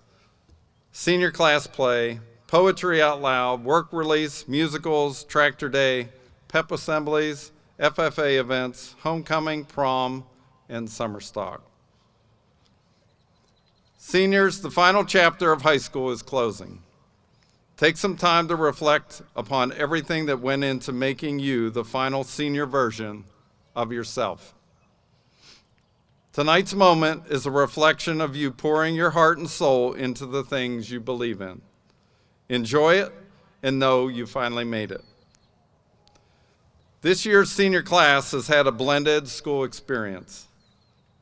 Speaker 9: senior class play, poetry out loud, work release, musicals, tractor day, pep assemblies, FFA events, homecoming, prom, and summer stock. Seniors, the final chapter of high school is closing. Take some time to reflect upon everything that went into making you the final senior version of yourself. Tonight's moment is a reflection of you pouring your heart and soul into the things you believe in. Enjoy it and know you finally made it. This year's senior class has had a blended school experience.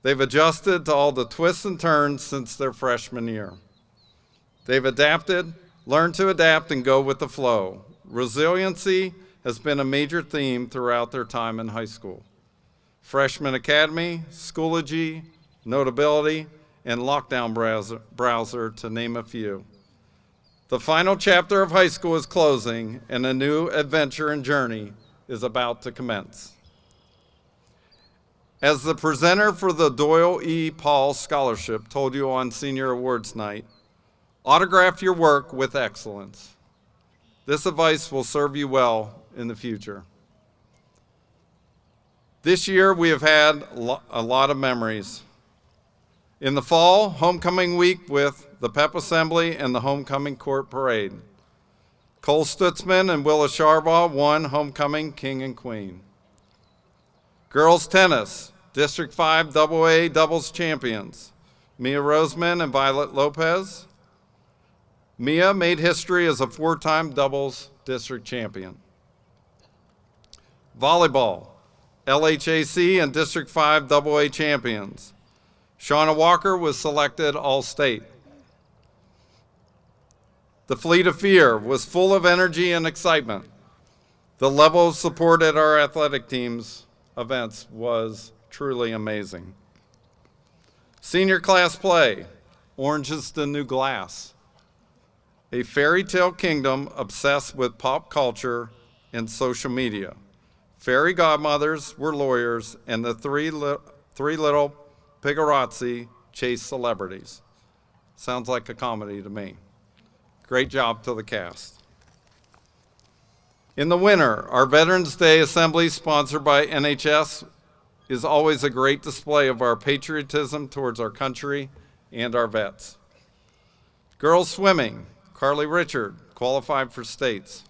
Speaker 9: They've adjusted to all the twists and turns since their freshman year. They've adapted, learned to adapt and go with the flow. Resiliency has been a major theme throughout their time in high school. Freshman Academy, Schoology, Notability, and Lockdown Browser, to name a few. The final chapter of high school is closing, and a new adventure and journey is about to commence. As the presenter for the Doyle E. Paul Scholarship told you on Senior Awards Night, autograph your work with excellence. This advice will serve you well in the future. This year we have had a lot of memories. In the fall, homecoming week with the Pep Assembly and the Homecoming Court Parade. Cole Stutzman and Willa Sharbaugh won Homecoming King and Queen. Girls tennis, District 5 AA doubles champions, Mia Roseman and Violet Lopez. Mia made history as a 4-time doubles district champion. Volleyball, LHAC and District 5 AA champions. Shauna Walker was selected All-State. The Fleet of Fear was full of energy and excitement. The level of support at our athletic teams events was truly amazing. Senior class play, Orange is the New Glass. A fairy tale kingdom obsessed with pop culture and social media. Fairy godmothers were lawyers, and the three little Pigarazzi chased celebrities. Sounds like a comedy to me. Great job to the cast. In the winter, our Veterans Day Assembly, sponsored by NHS, is always a great display of our patriotism towards our country and our vets. Girls swimming, Carly Richard qualified for states.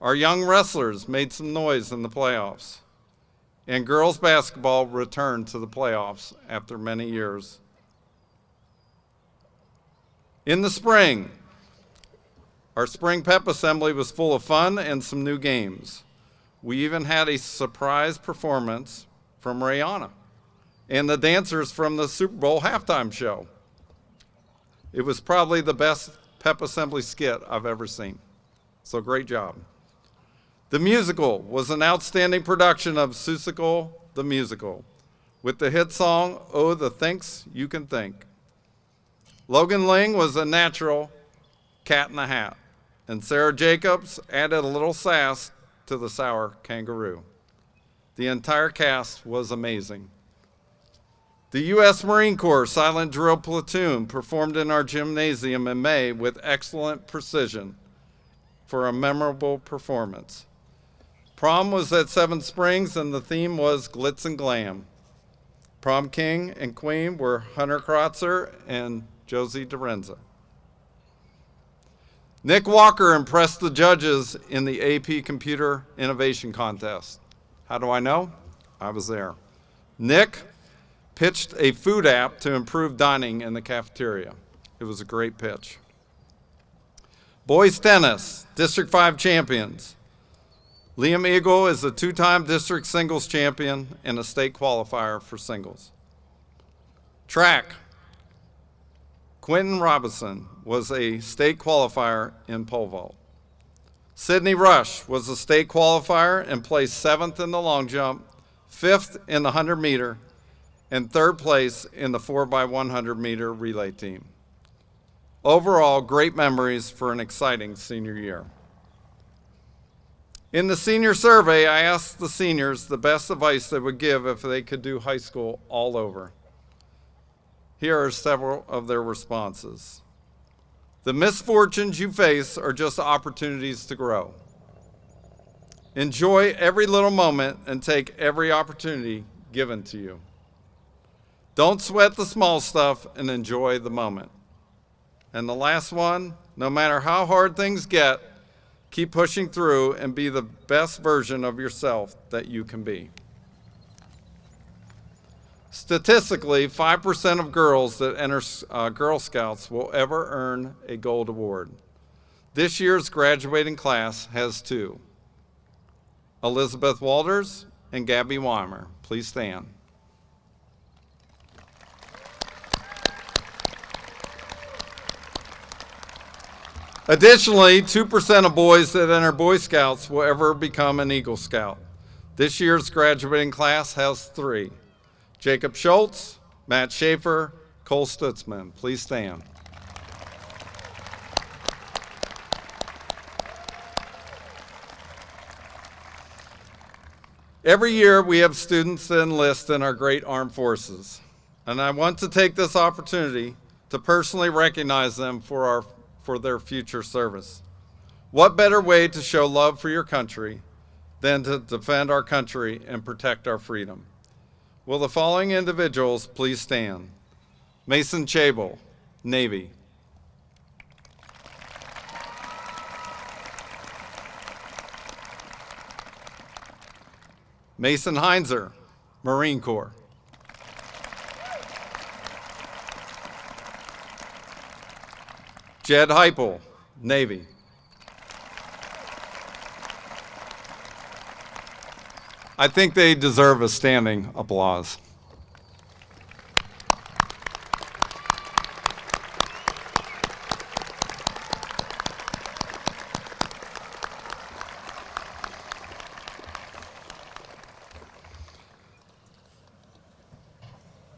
Speaker 9: Our young wrestlers made some noise in the playoffs. And girls basketball returned to the playoffs after many years. In the spring, our spring pep assembly was full of fun and some new games. We even had a surprise performance from Rihanna and the dancers from the Super Bowl halftime show. It was probably the best pep assembly skit I've ever seen. So great job. The musical was an outstanding production of Seussical the Musical with the hit song, Oh, the Thinks You Can Think. Logan Ling was a natural Cat in the Hat, and Sarah Jacobs added a little sass to the sour kangaroo. The entire cast was amazing. The U.S. Marine Corps Silent Drill Platoon performed in our gymnasium in May with excellent precision for a memorable performance. Prom was at Seven Springs, and the theme was glitz and glam. Prom king and queen were Hunter Krotzer and Josie Dorenza. Nick Walker impressed the judges in the AP Computer Innovation Contest. How do I know? I was there. Nick pitched a food app to improve dining in the cafeteria. It was a great pitch. Boys tennis, District 5 champions. Liam Eagle is a 2-time district singles champion and a state qualifier for singles. Track, Quentin Robinson was a state qualifier in pole vault. Sydney Rush was a state qualifier and placed 7th in the long jump, 5th in the 100 meter, and 3rd place in the 4x100 meter relay team. Overall, great memories for an exciting senior year. In the senior survey, I asked the seniors the best advice they would give if they could do high school all over. Here are several of their responses. The misfortunes you face are just opportunities to grow. Enjoy every little moment and take every opportunity given to you. Don't sweat the small stuff and enjoy the moment. And the last one, no matter how hard things get, keep pushing through and be the best version of yourself that you can be. Statistically, 5% of girls that enter Girl Scouts will ever earn a gold award. This year's graduating class has 2. Elizabeth Walters and Gabby Weimer. Please stand. Additionally, 2% of boys that enter Boy Scouts will ever become an Eagle Scout. This year's graduating class has 3. Jacob Schultz, Matt Schaefer, Cole Stutzman. Please stand. Every year we have students that enlist in our great armed forces, and I want to take this opportunity to personally recognize them for their future service. What better way to show love for your country than to defend our country and protect our freedom? Will the following individuals please stand? Mason Chable, Navy. Mason Heinzer, Marine Corps. Jed Heupel, Navy. I think they deserve a standing applause.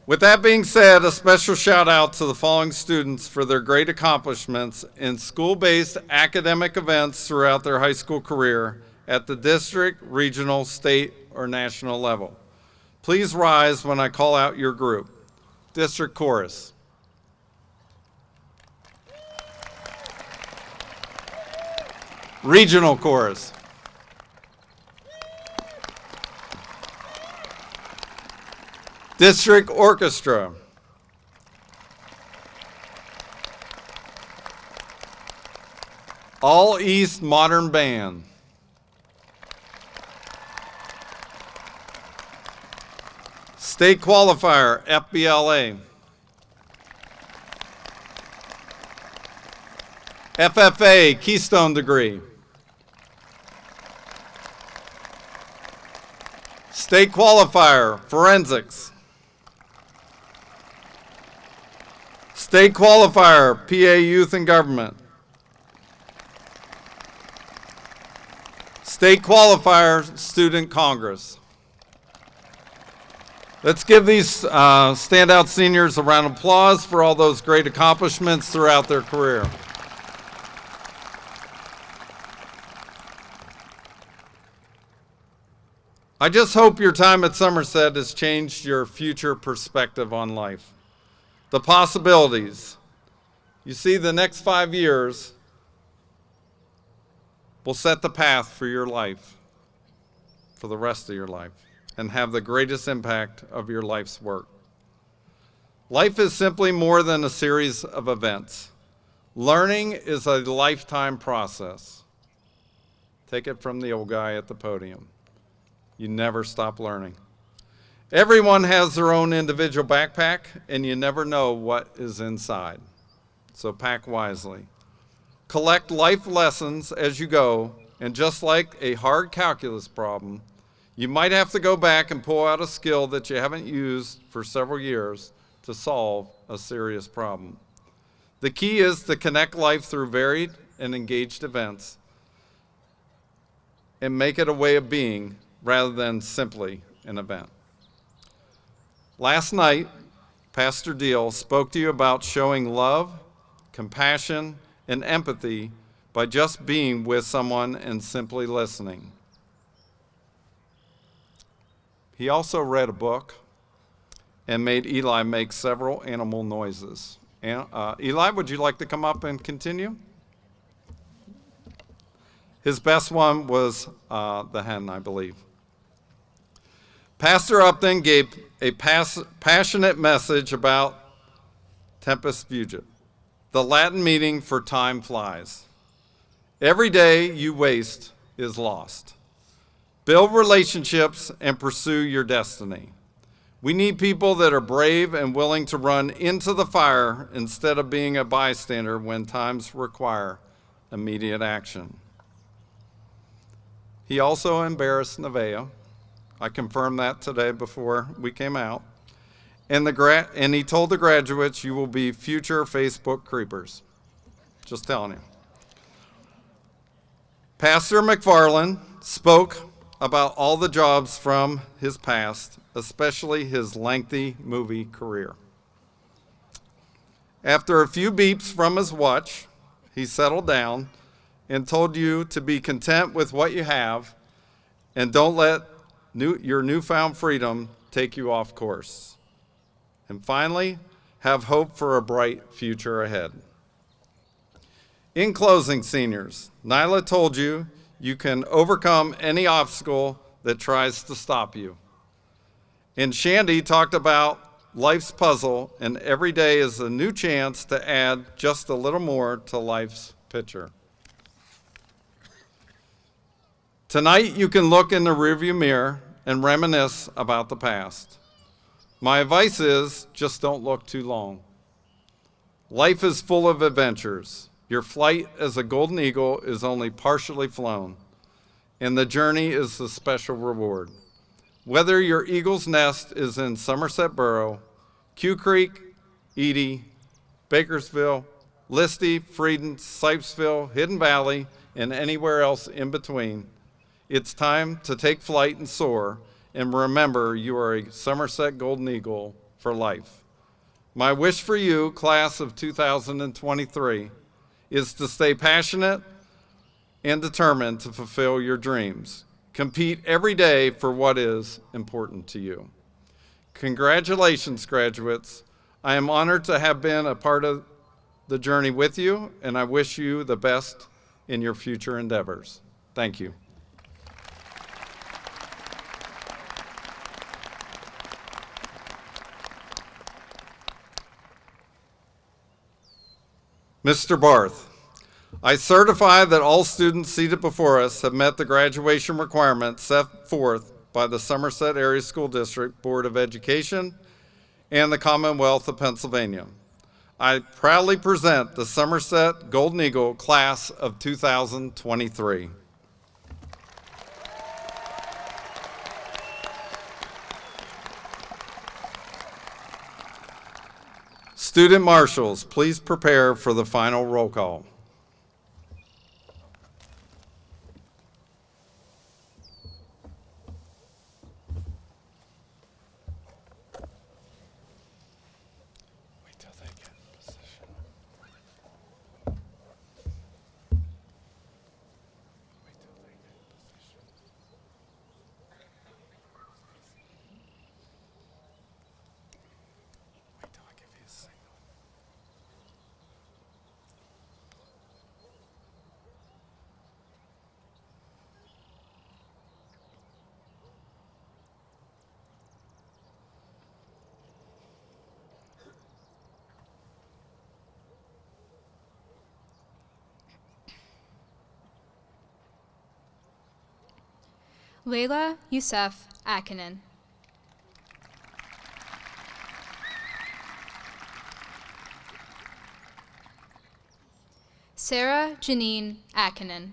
Speaker 9: With that being said, a special shout out to the following students for their great accomplishments in school-based academic events throughout their high school career at the district, regional, state, or national level. Please rise when I call out your group. District Chorus. Regional Chorus. District Orchestra. All East Modern Band. State Qualifier, FBLA. FFA, Keystone Degree. State Qualifier, Forensics. State Qualifier, PA Youth and Government. State Qualifier, Student Congress. Let's give these standout seniors a round of applause for all those great accomplishments throughout their career. I just hope your time at Somerset has changed your future perspective on life. The possibilities. You see, the next 5 years will set the path for your life, for the rest of your life, and have the greatest impact of your life's work. Life is simply more than a series of events. Learning is a lifetime process. Take it from the old guy at the podium. You never stop learning. Everyone has their own individual backpack, and you never know what is inside. So pack wisely. Collect life lessons as you go, and just like a hard calculus problem, you might have to go back and pull out a skill that you haven't used for several years to solve a serious problem. The key is to connect life through varied and engaged events and make it a way of being rather than simply an event. Last night, Pastor Deal spoke to you about showing love, compassion, and empathy by just being with someone and simply listening. He also read a book and made Eli make several animal noises. Eli, would you like to come up and continue? His best one was the hen, I believe. Pastor Upton gave a passionate message about Tempus Fugit, the Latin meaning for time flies. Every day you waste is lost. Build relationships and pursue your destiny. We need people that are brave and willing to run into the fire instead of being a bystander when times require immediate action. He also embarrassed Nevaeh. I confirmed that today before we came out. And he told the graduates, you will be future Facebook creepers. Just telling you. Pastor McFarland spoke about all the jobs from his past, especially his lengthy movie career. After a few beeps from his watch, he settled down and told you to be content with what you have and don't let your newfound freedom take you off course. And finally, have hope for a bright future ahead. In closing, seniors, Nyla told you you can overcome any obstacle that tries to stop you. And Shandy talked about life's puzzle, and every day is a new chance to add just a little more to life's picture. Tonight, you can look in the rearview mirror and reminisce about the past. My advice is just don't look too long. Life is full of adventures. Your flight as a golden eagle is only partially flown, and the journey is the special reward. Whether your eagle's nest is in Somerset Borough, Q Creek, Edie, Bakersville, Listy, Frieden, Sipesville, Hidden Valley, and anywhere else in between, it's time to take flight and soar, and remember you are a Somerset Golden Eagle for life. My wish for you, class of 2023, is to stay passionate and determined to fulfill your dreams. Compete every day for what is important to you. Congratulations, graduates. I am honored to have been a part of the journey with you, and I wish you the best in your future endeavors. Thank you. Mr. Barth, I certify that all students seated before us have met the graduation requirements set forth by the Somerset Area School District Board of Education and the Commonwealth of Pennsylvania. I proudly present the Somerset Golden Eagle Class of 2023. Student marshals, please prepare for the final roll call. Wait till they get in position. Wait till they get in position. Wait till I give you a signal.
Speaker 10: Layla Youssef Akinen. Sarah Janine Akinen.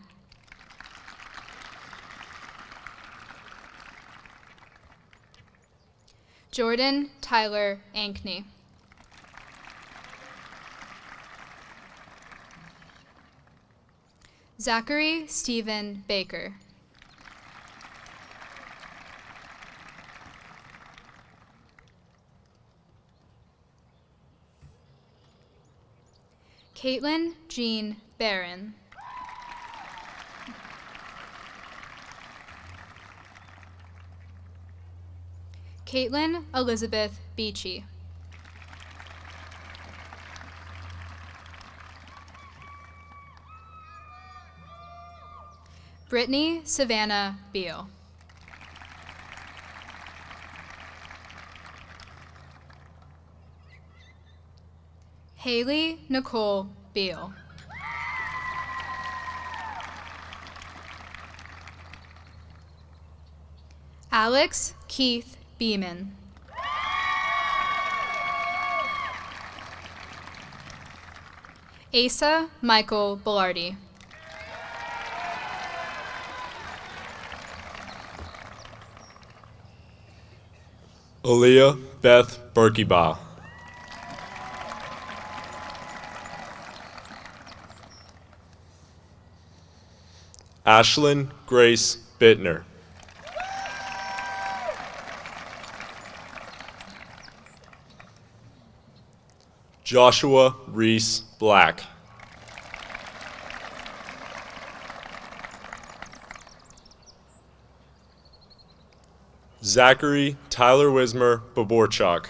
Speaker 10: Jordan Tyler Ankney. Zachary Stephen Baker. Caitlin Jean Barron. Caitlin Elizabeth Beachy. Brittany Savannah Beal. Haley Nicole Beal. Alex Keith Beeman. Asa Michael Bellardi.
Speaker 11: Aaliyah Beth Berkeybaugh. Ashlyn Grace Bittner. Joshua Reese Black. Zachary Tyler Wismer Baborchuk.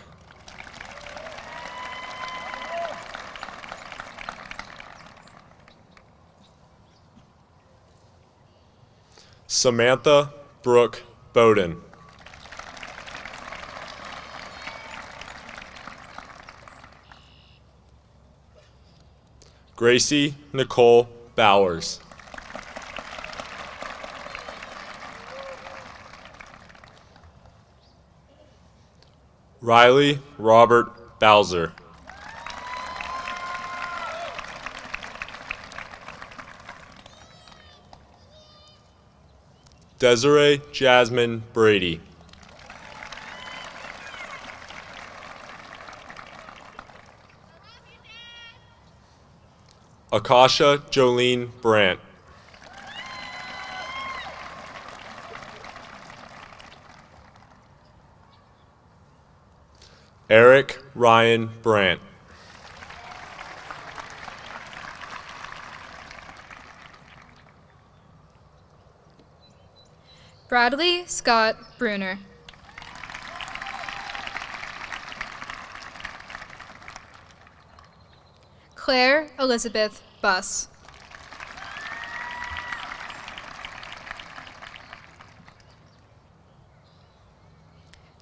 Speaker 11: Samantha Brooke Bowden. Gracie Nicole Bowers. Riley Robert Bowser. Desiree Jasmine Brady. Akasha Jolene Brandt. Eric Ryan Brandt.
Speaker 10: Bradley Scott Bruner. Claire Elizabeth Buss.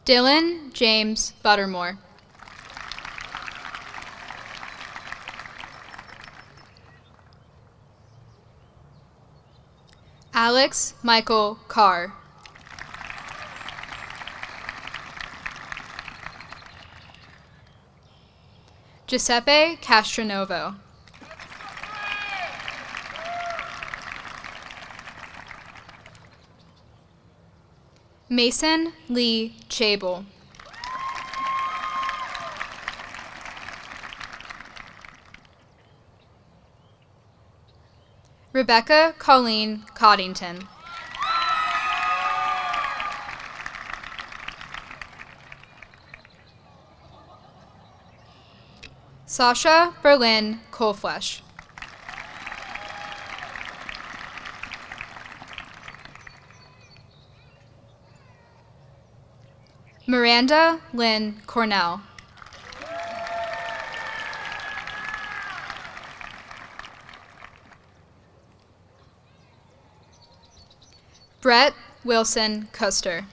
Speaker 10: Dylan James Buttermore. Alex Michael Carr. Giuseppe Castronovo. Mason Lee Chable. Rebecca Colleen Coddington. Sasha Berlin Colflesh. Miranda Lynn Cornell. Brett Wilson Custer.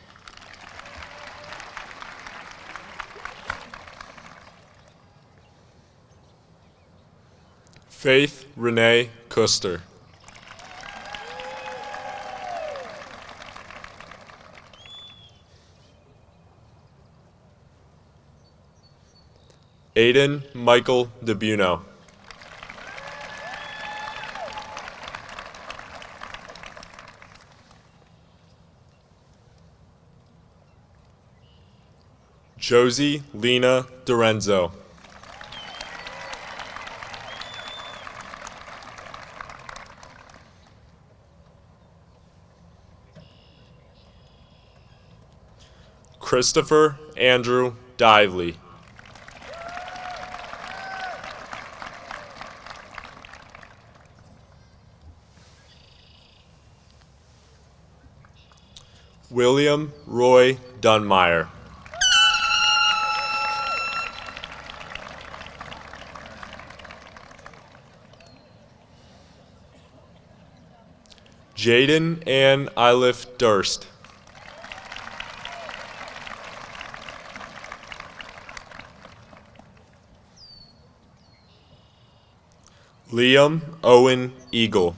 Speaker 11: Faith Renee Custer. Aiden Michael DeBuno. Josie Lena Dorenzo. Christopher Andrew Dively. William Roy Dunmeyer. Jaden Ann Iliff Durst. Liam Owen Eagle.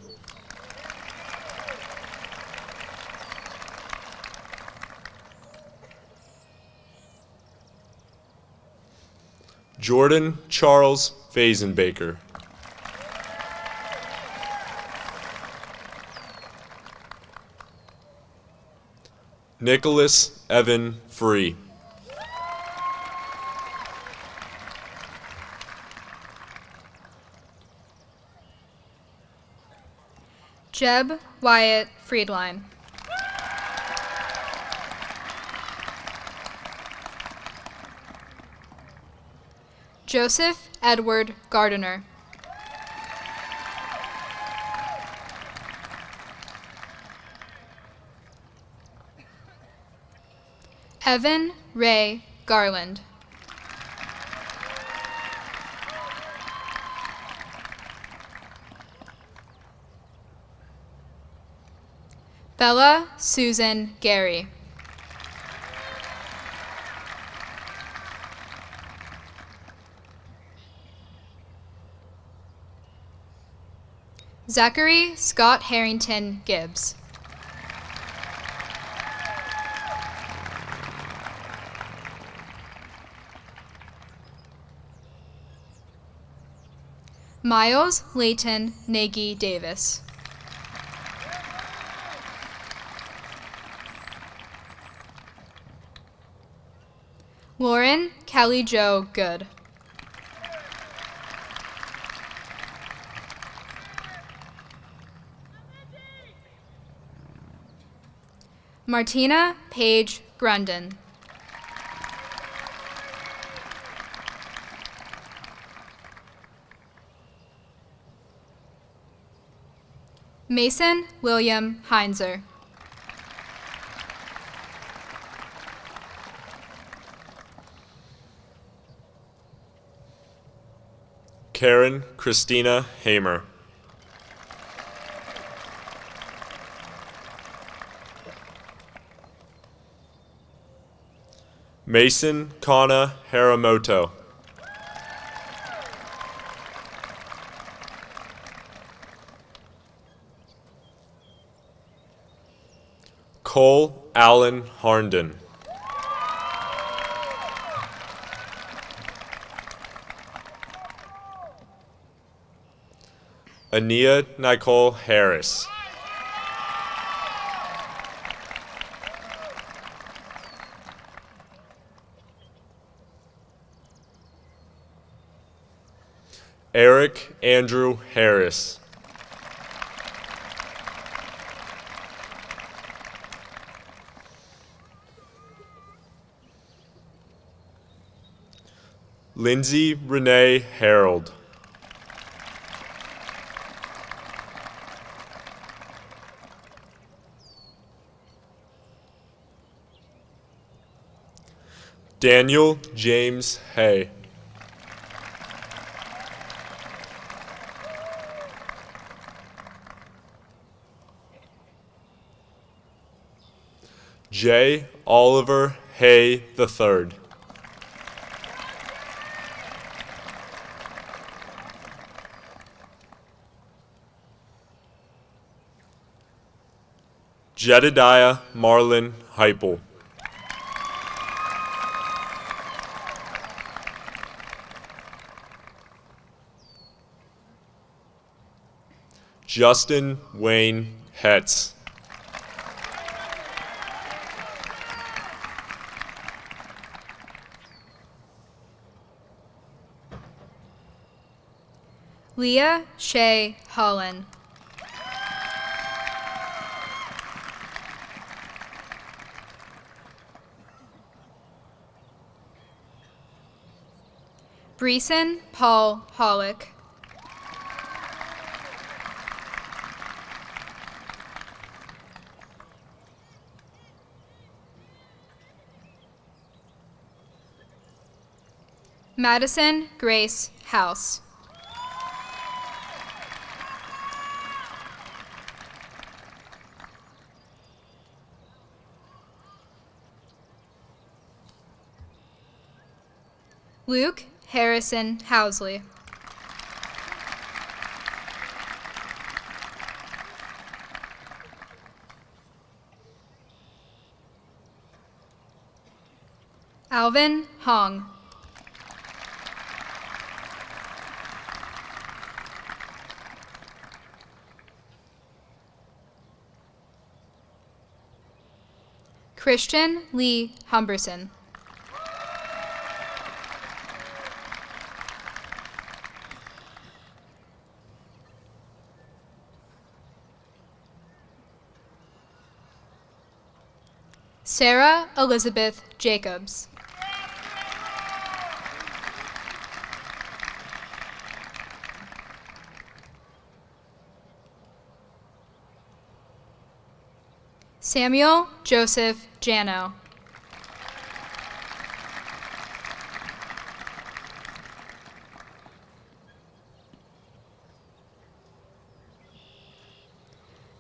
Speaker 11: Jordan Charles Fazenbaker. Nicholas Evan Free.
Speaker 10: Jeb Wyatt Friedline. Joseph Edward Gardiner. Evan Ray Garland. Bella Susan Gary. Zachary Scott Harrington Gibbs. Miles Layton Nagy Davis. Lauren Kelly Jo Good. Martina Paige Grundon. Mason William Heinzer.
Speaker 11: Karen Christina Hamer. Mason Kana Haramoto. Cole Allen Harnden. Ania Nicole Harris. Eric Andrew Harris. Lindsay Renee Harold. Daniel James Hay. J. Oliver Hay III. Jedediah Marlin Heipel. Justin Wayne Hetz.
Speaker 10: Leah Shea Holland. Breeson Paul Hollick. Madison Grace House. Luke Harrison Housley. Alvin Hong. Christian Lee Humberson. Sarah Elizabeth Jacobs. Samuel Joseph Jano.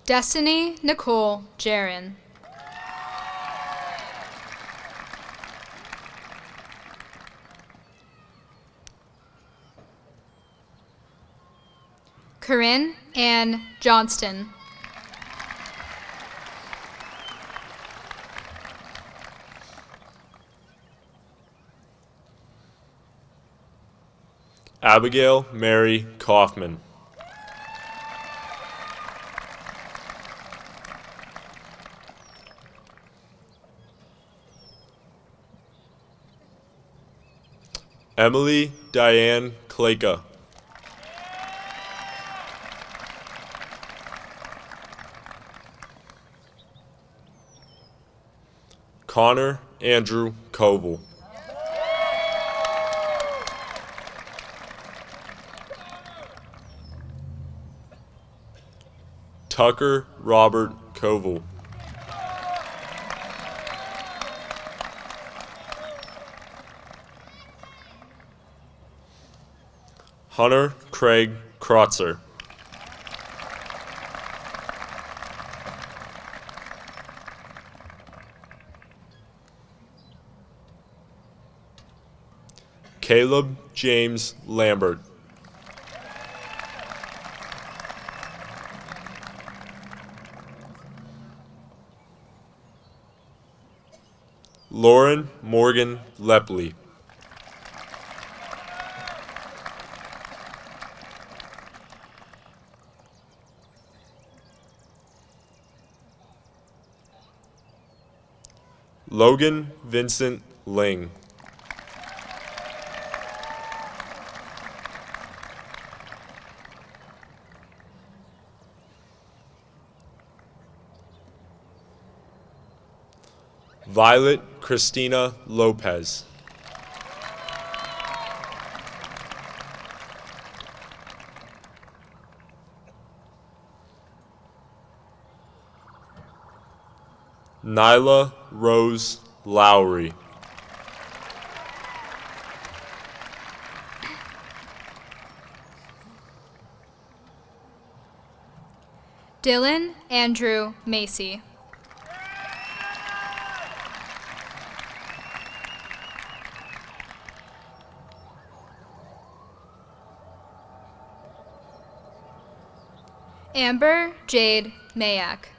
Speaker 10: Destiny Nicole Jarin. Corinne Ann Johnston.
Speaker 11: Abigail Mary Kaufman. Emily Diane Kleka. Connor Andrew Koval. Tucker Robert Koval. Hunter Craig Krotzer. Caleb James Lambert. Lauren Morgan Lepley. Logan Vincent Ling. Violet Christina Lopez. Nyla Rose Lowry.
Speaker 10: Dylan Andrew Macy. Amber Jade Mayak.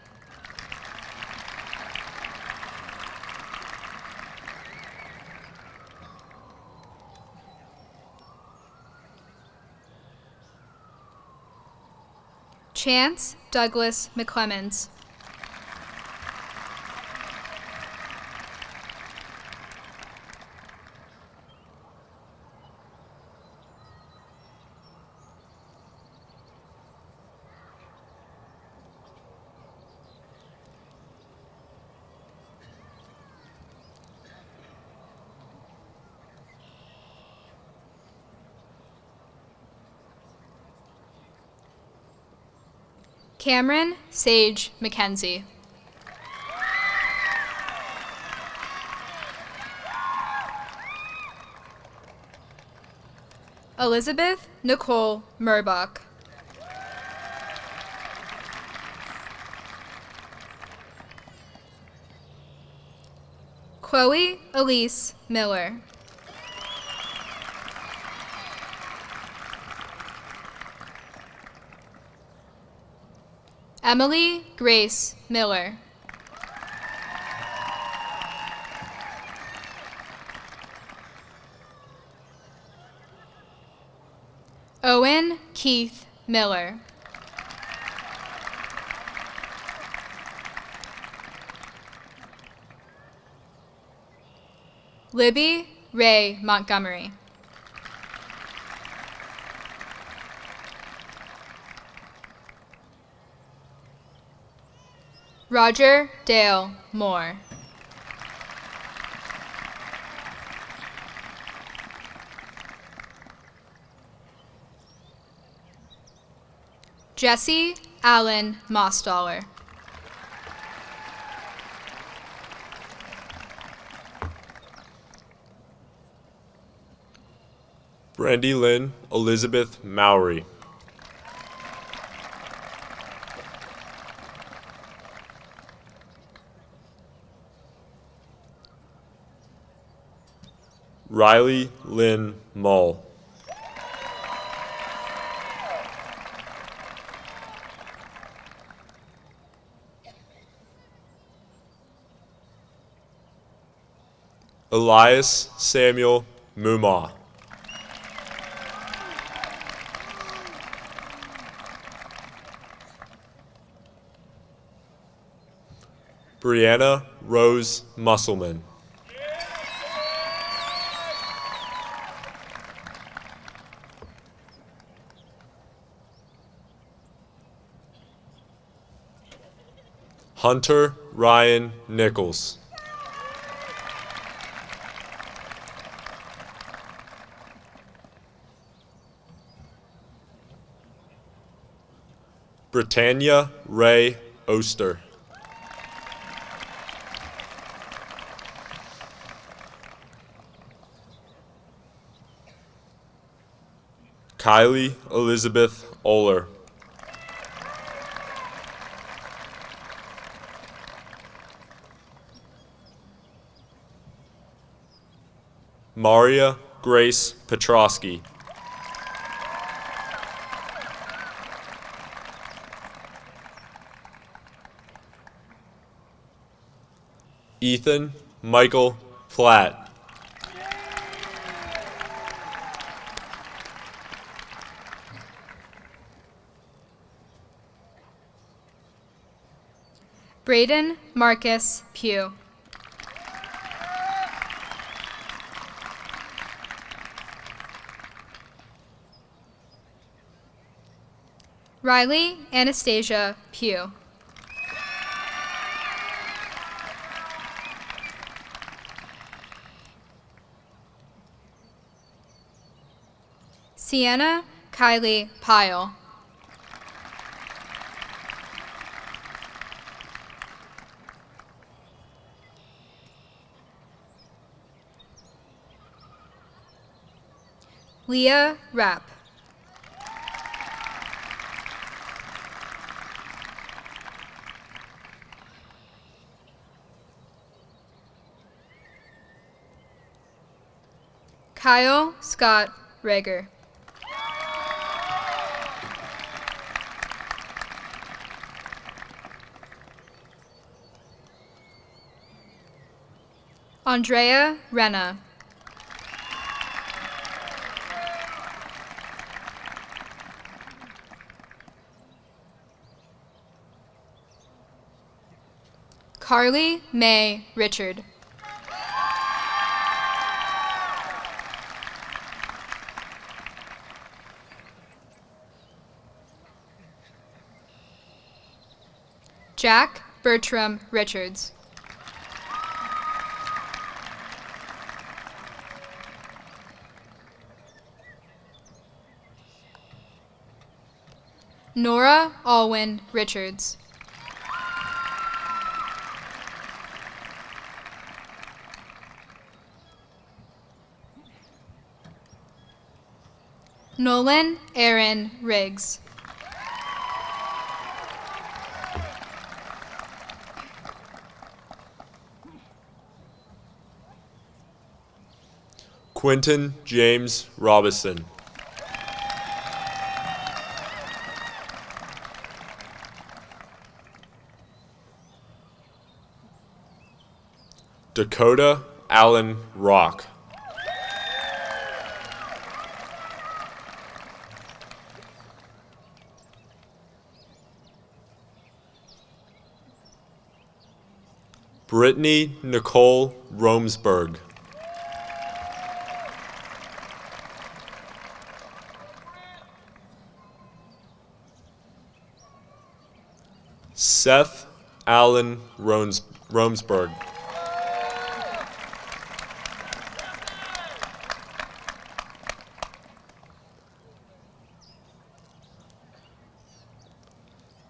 Speaker 10: Chance Douglas McClemens. Cameron Sage McKenzie. Elizabeth Nicole Murbach. Chloe Elise Miller. Emily Grace Miller. Owen Keith Miller. Libby Ray Montgomery. Roger Dale Moore. Jesse Allen Mostaller.
Speaker 11: Brandy Lynn Elizabeth Mowry. Riley Lynn Mull. Elias Samuel Mumah. Brianna Rose Musselman. Hunter Ryan Nichols. Britannia Ray Oster. Kylie Elizabeth Oler. Maria Grace Petrosky. Ethan Michael Platt.
Speaker 10: Braden Marcus Pugh. Riley Anastasia Pugh. Sienna Kylie Pyle. Leah Rapp. Kyle Scott Rager. Andrea Renna. Carly May Richard. Jack Bertram Richards. Nora Alwyn Richards. Nolan Aaron Riggs.
Speaker 11: Quinton James Robinson. Dakota Allen Rock. Brittany Nicole Romsberg. Seth Allen Romsberg.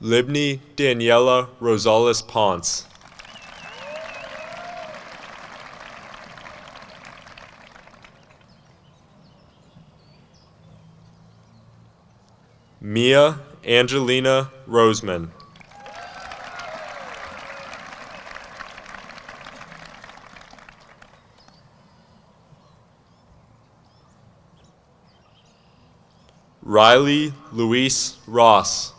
Speaker 11: Libni Daniela Rosales Ponce. Mia Angelina Roseman. Riley Luis Ross.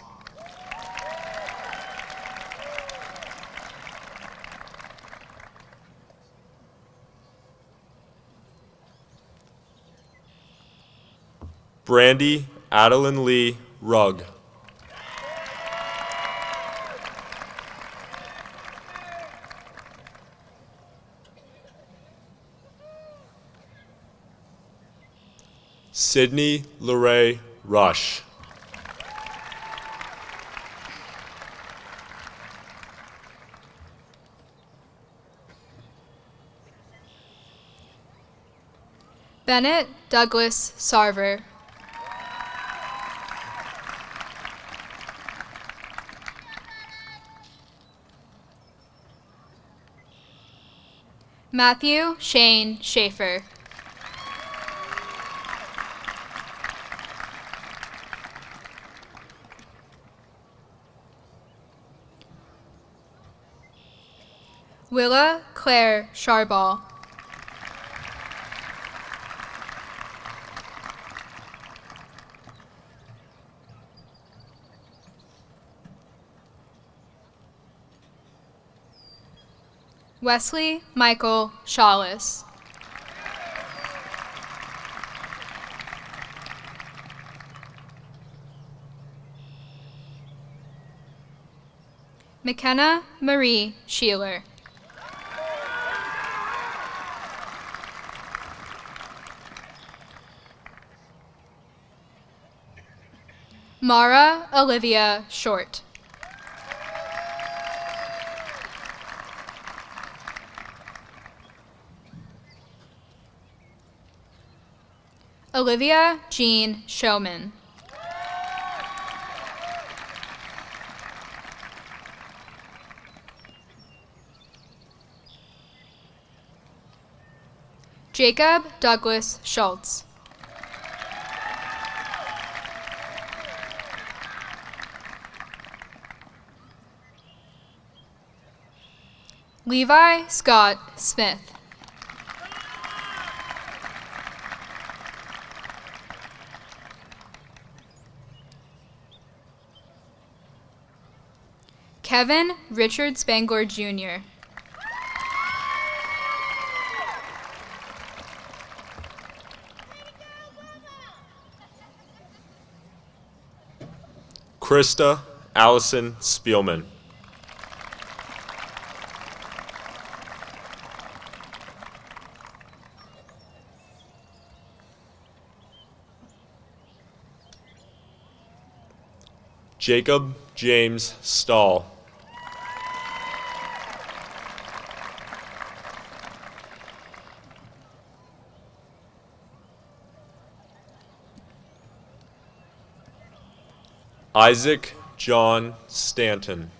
Speaker 11: Brandy Adeline Lee Rugg. Sydney Lorraine Rush.
Speaker 10: Bennett Douglas Sarver. Matthew Shane Schaefer. Willa Claire Charball. Wesley Michael Shawless. McKenna Marie Sheeler. Mara Olivia Short. Olivia Jean Showman. Jacob Douglas Schultz. Levi Scott Smith. Kevin Richard Spangler Jr.
Speaker 11: Krista Allison Spielman. Jacob James Stahl. Isaac John Stanton.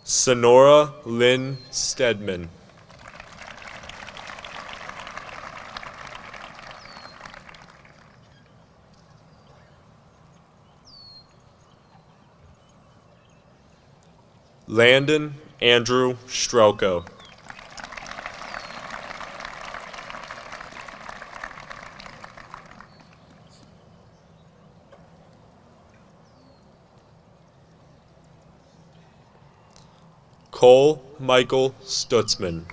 Speaker 11: Sonora Lynn Stedman. Landon Andrew Strelko. Cole Michael Stutzman.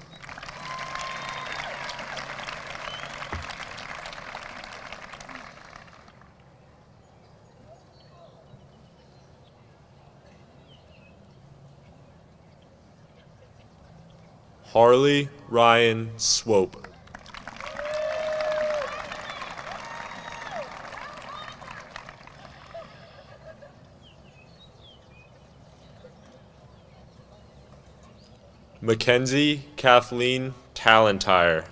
Speaker 11: Harley Ryan Swope. Mackenzie Kathleen Talentire.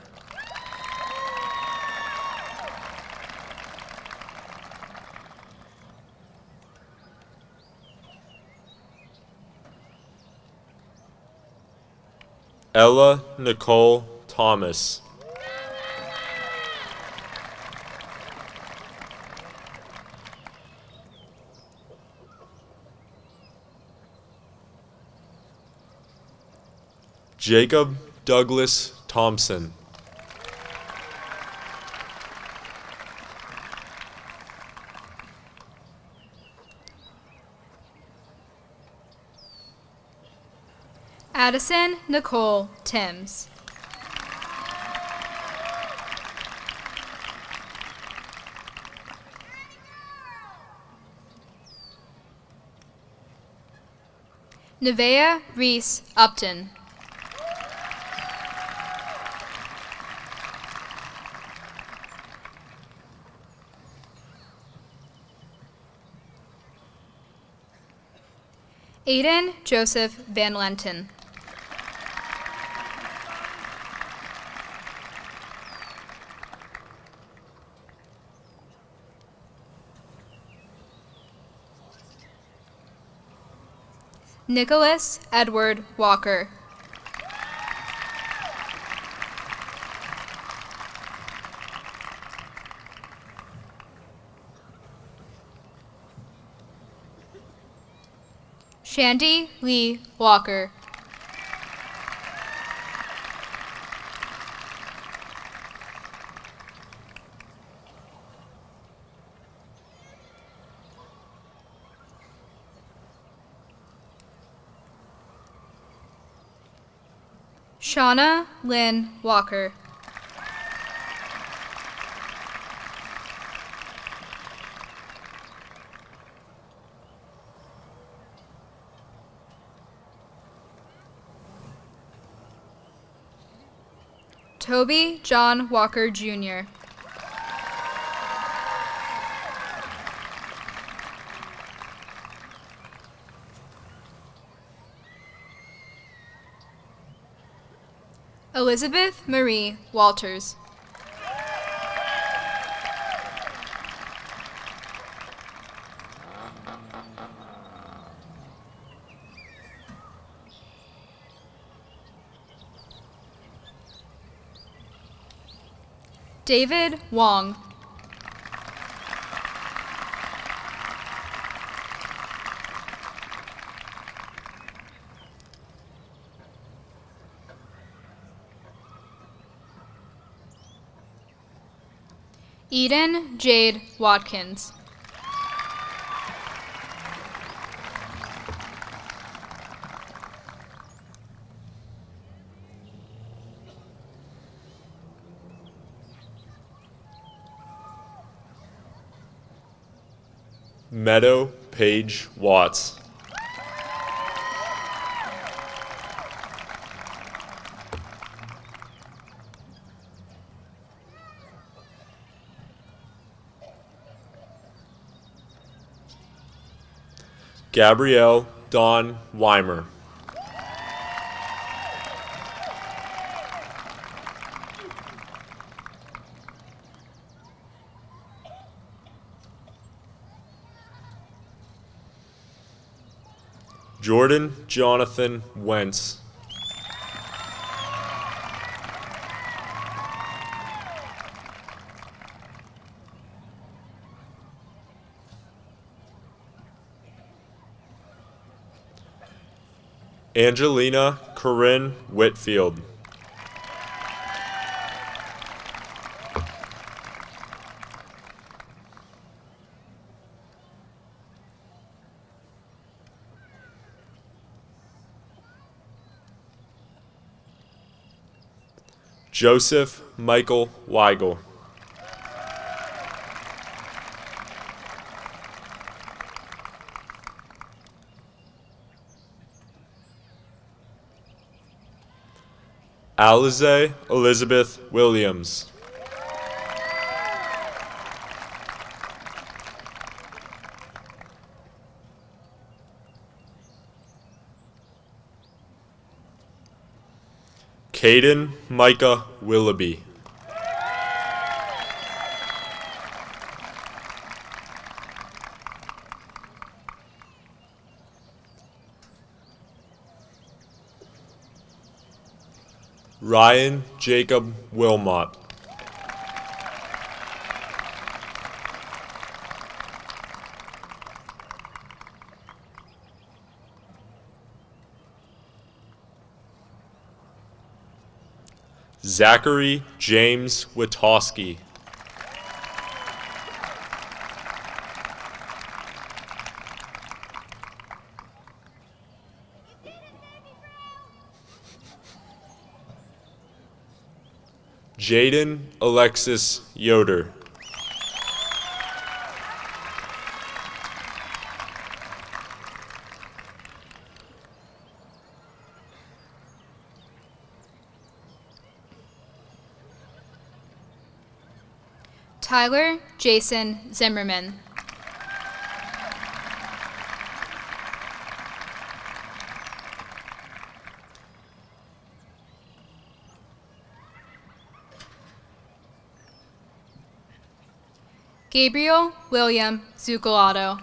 Speaker 11: Ella Nicole Thomas. Jacob Douglas Thompson.
Speaker 10: Addison Nicole Timms. Nevaeh Reese Upton. Aiden Joseph Van Lenten. Nicholas Edward Walker. Shandy Lee Walker. Shauna Lynn Walker. Toby John Walker Jr. Elizabeth Marie Walters. David Wong. Eden Jade Watkins.
Speaker 11: Meadow Page Watts. Gabrielle Dawn Weimer. Jordan Jonathan Wentz. Angelina Corinne Whitfield. Joseph Michael Weigel. Alize Elizabeth Williams. Caden Micah Willoughby. Ryan Jacob Wilmot. Zachary James Witowski. Jaden Alexis Yoder.
Speaker 10: Tyler Jason Zimmerman. Gabriel William Zucolato.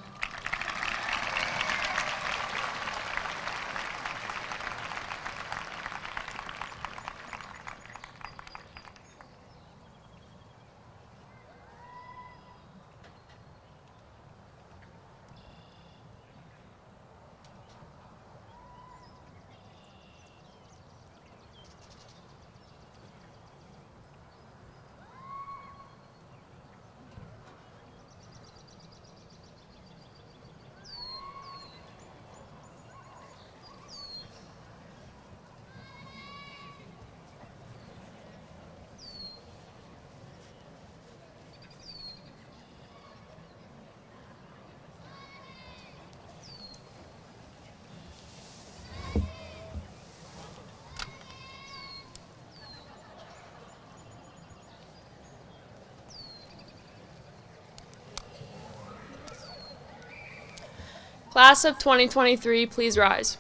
Speaker 3: Class of 2023, please rise.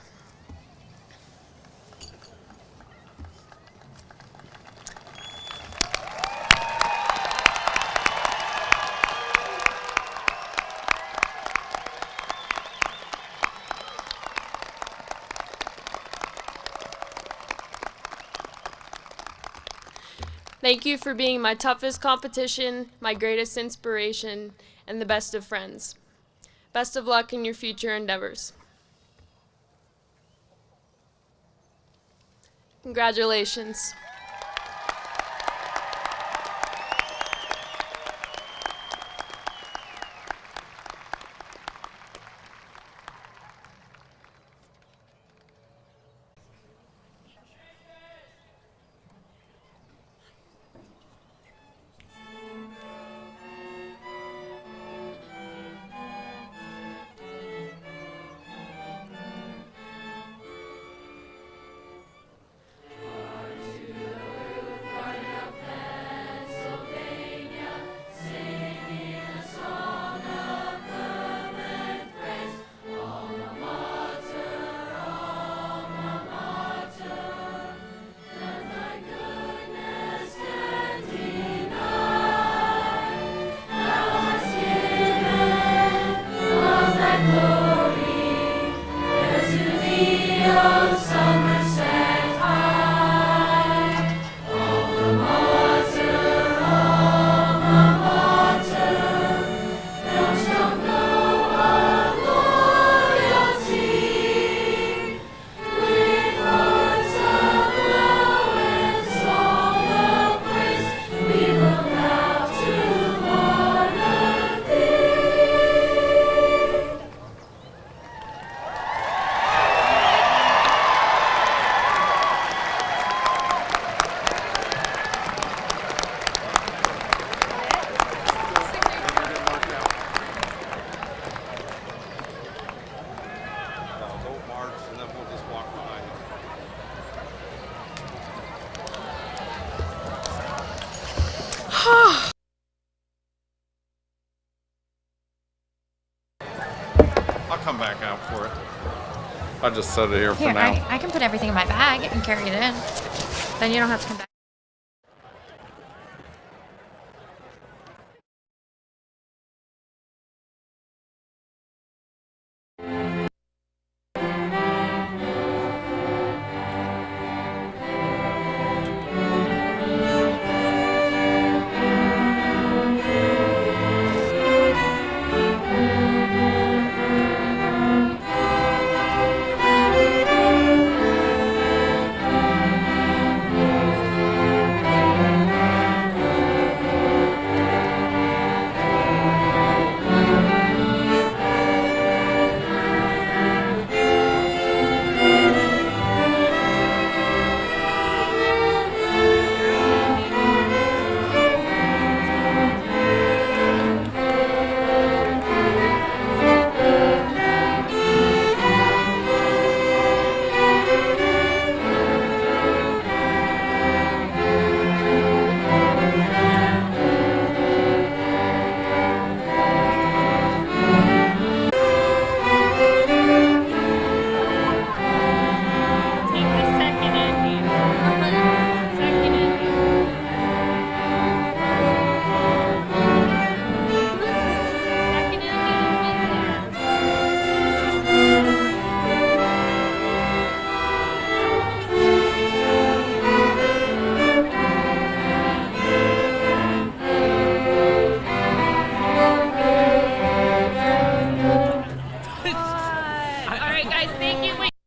Speaker 3: Thank you for being my toughest competition, my greatest inspiration, and the best of friends. Best of luck in your future endeavors. Congratulations.
Speaker 9: I'll come back out for it. I'll just set it here for
Speaker 6: Here,
Speaker 9: now.
Speaker 6: I can put everything in my bag and carry it in. Then you don't have to come back.
Speaker 3: All right, guys, thank you. Wait.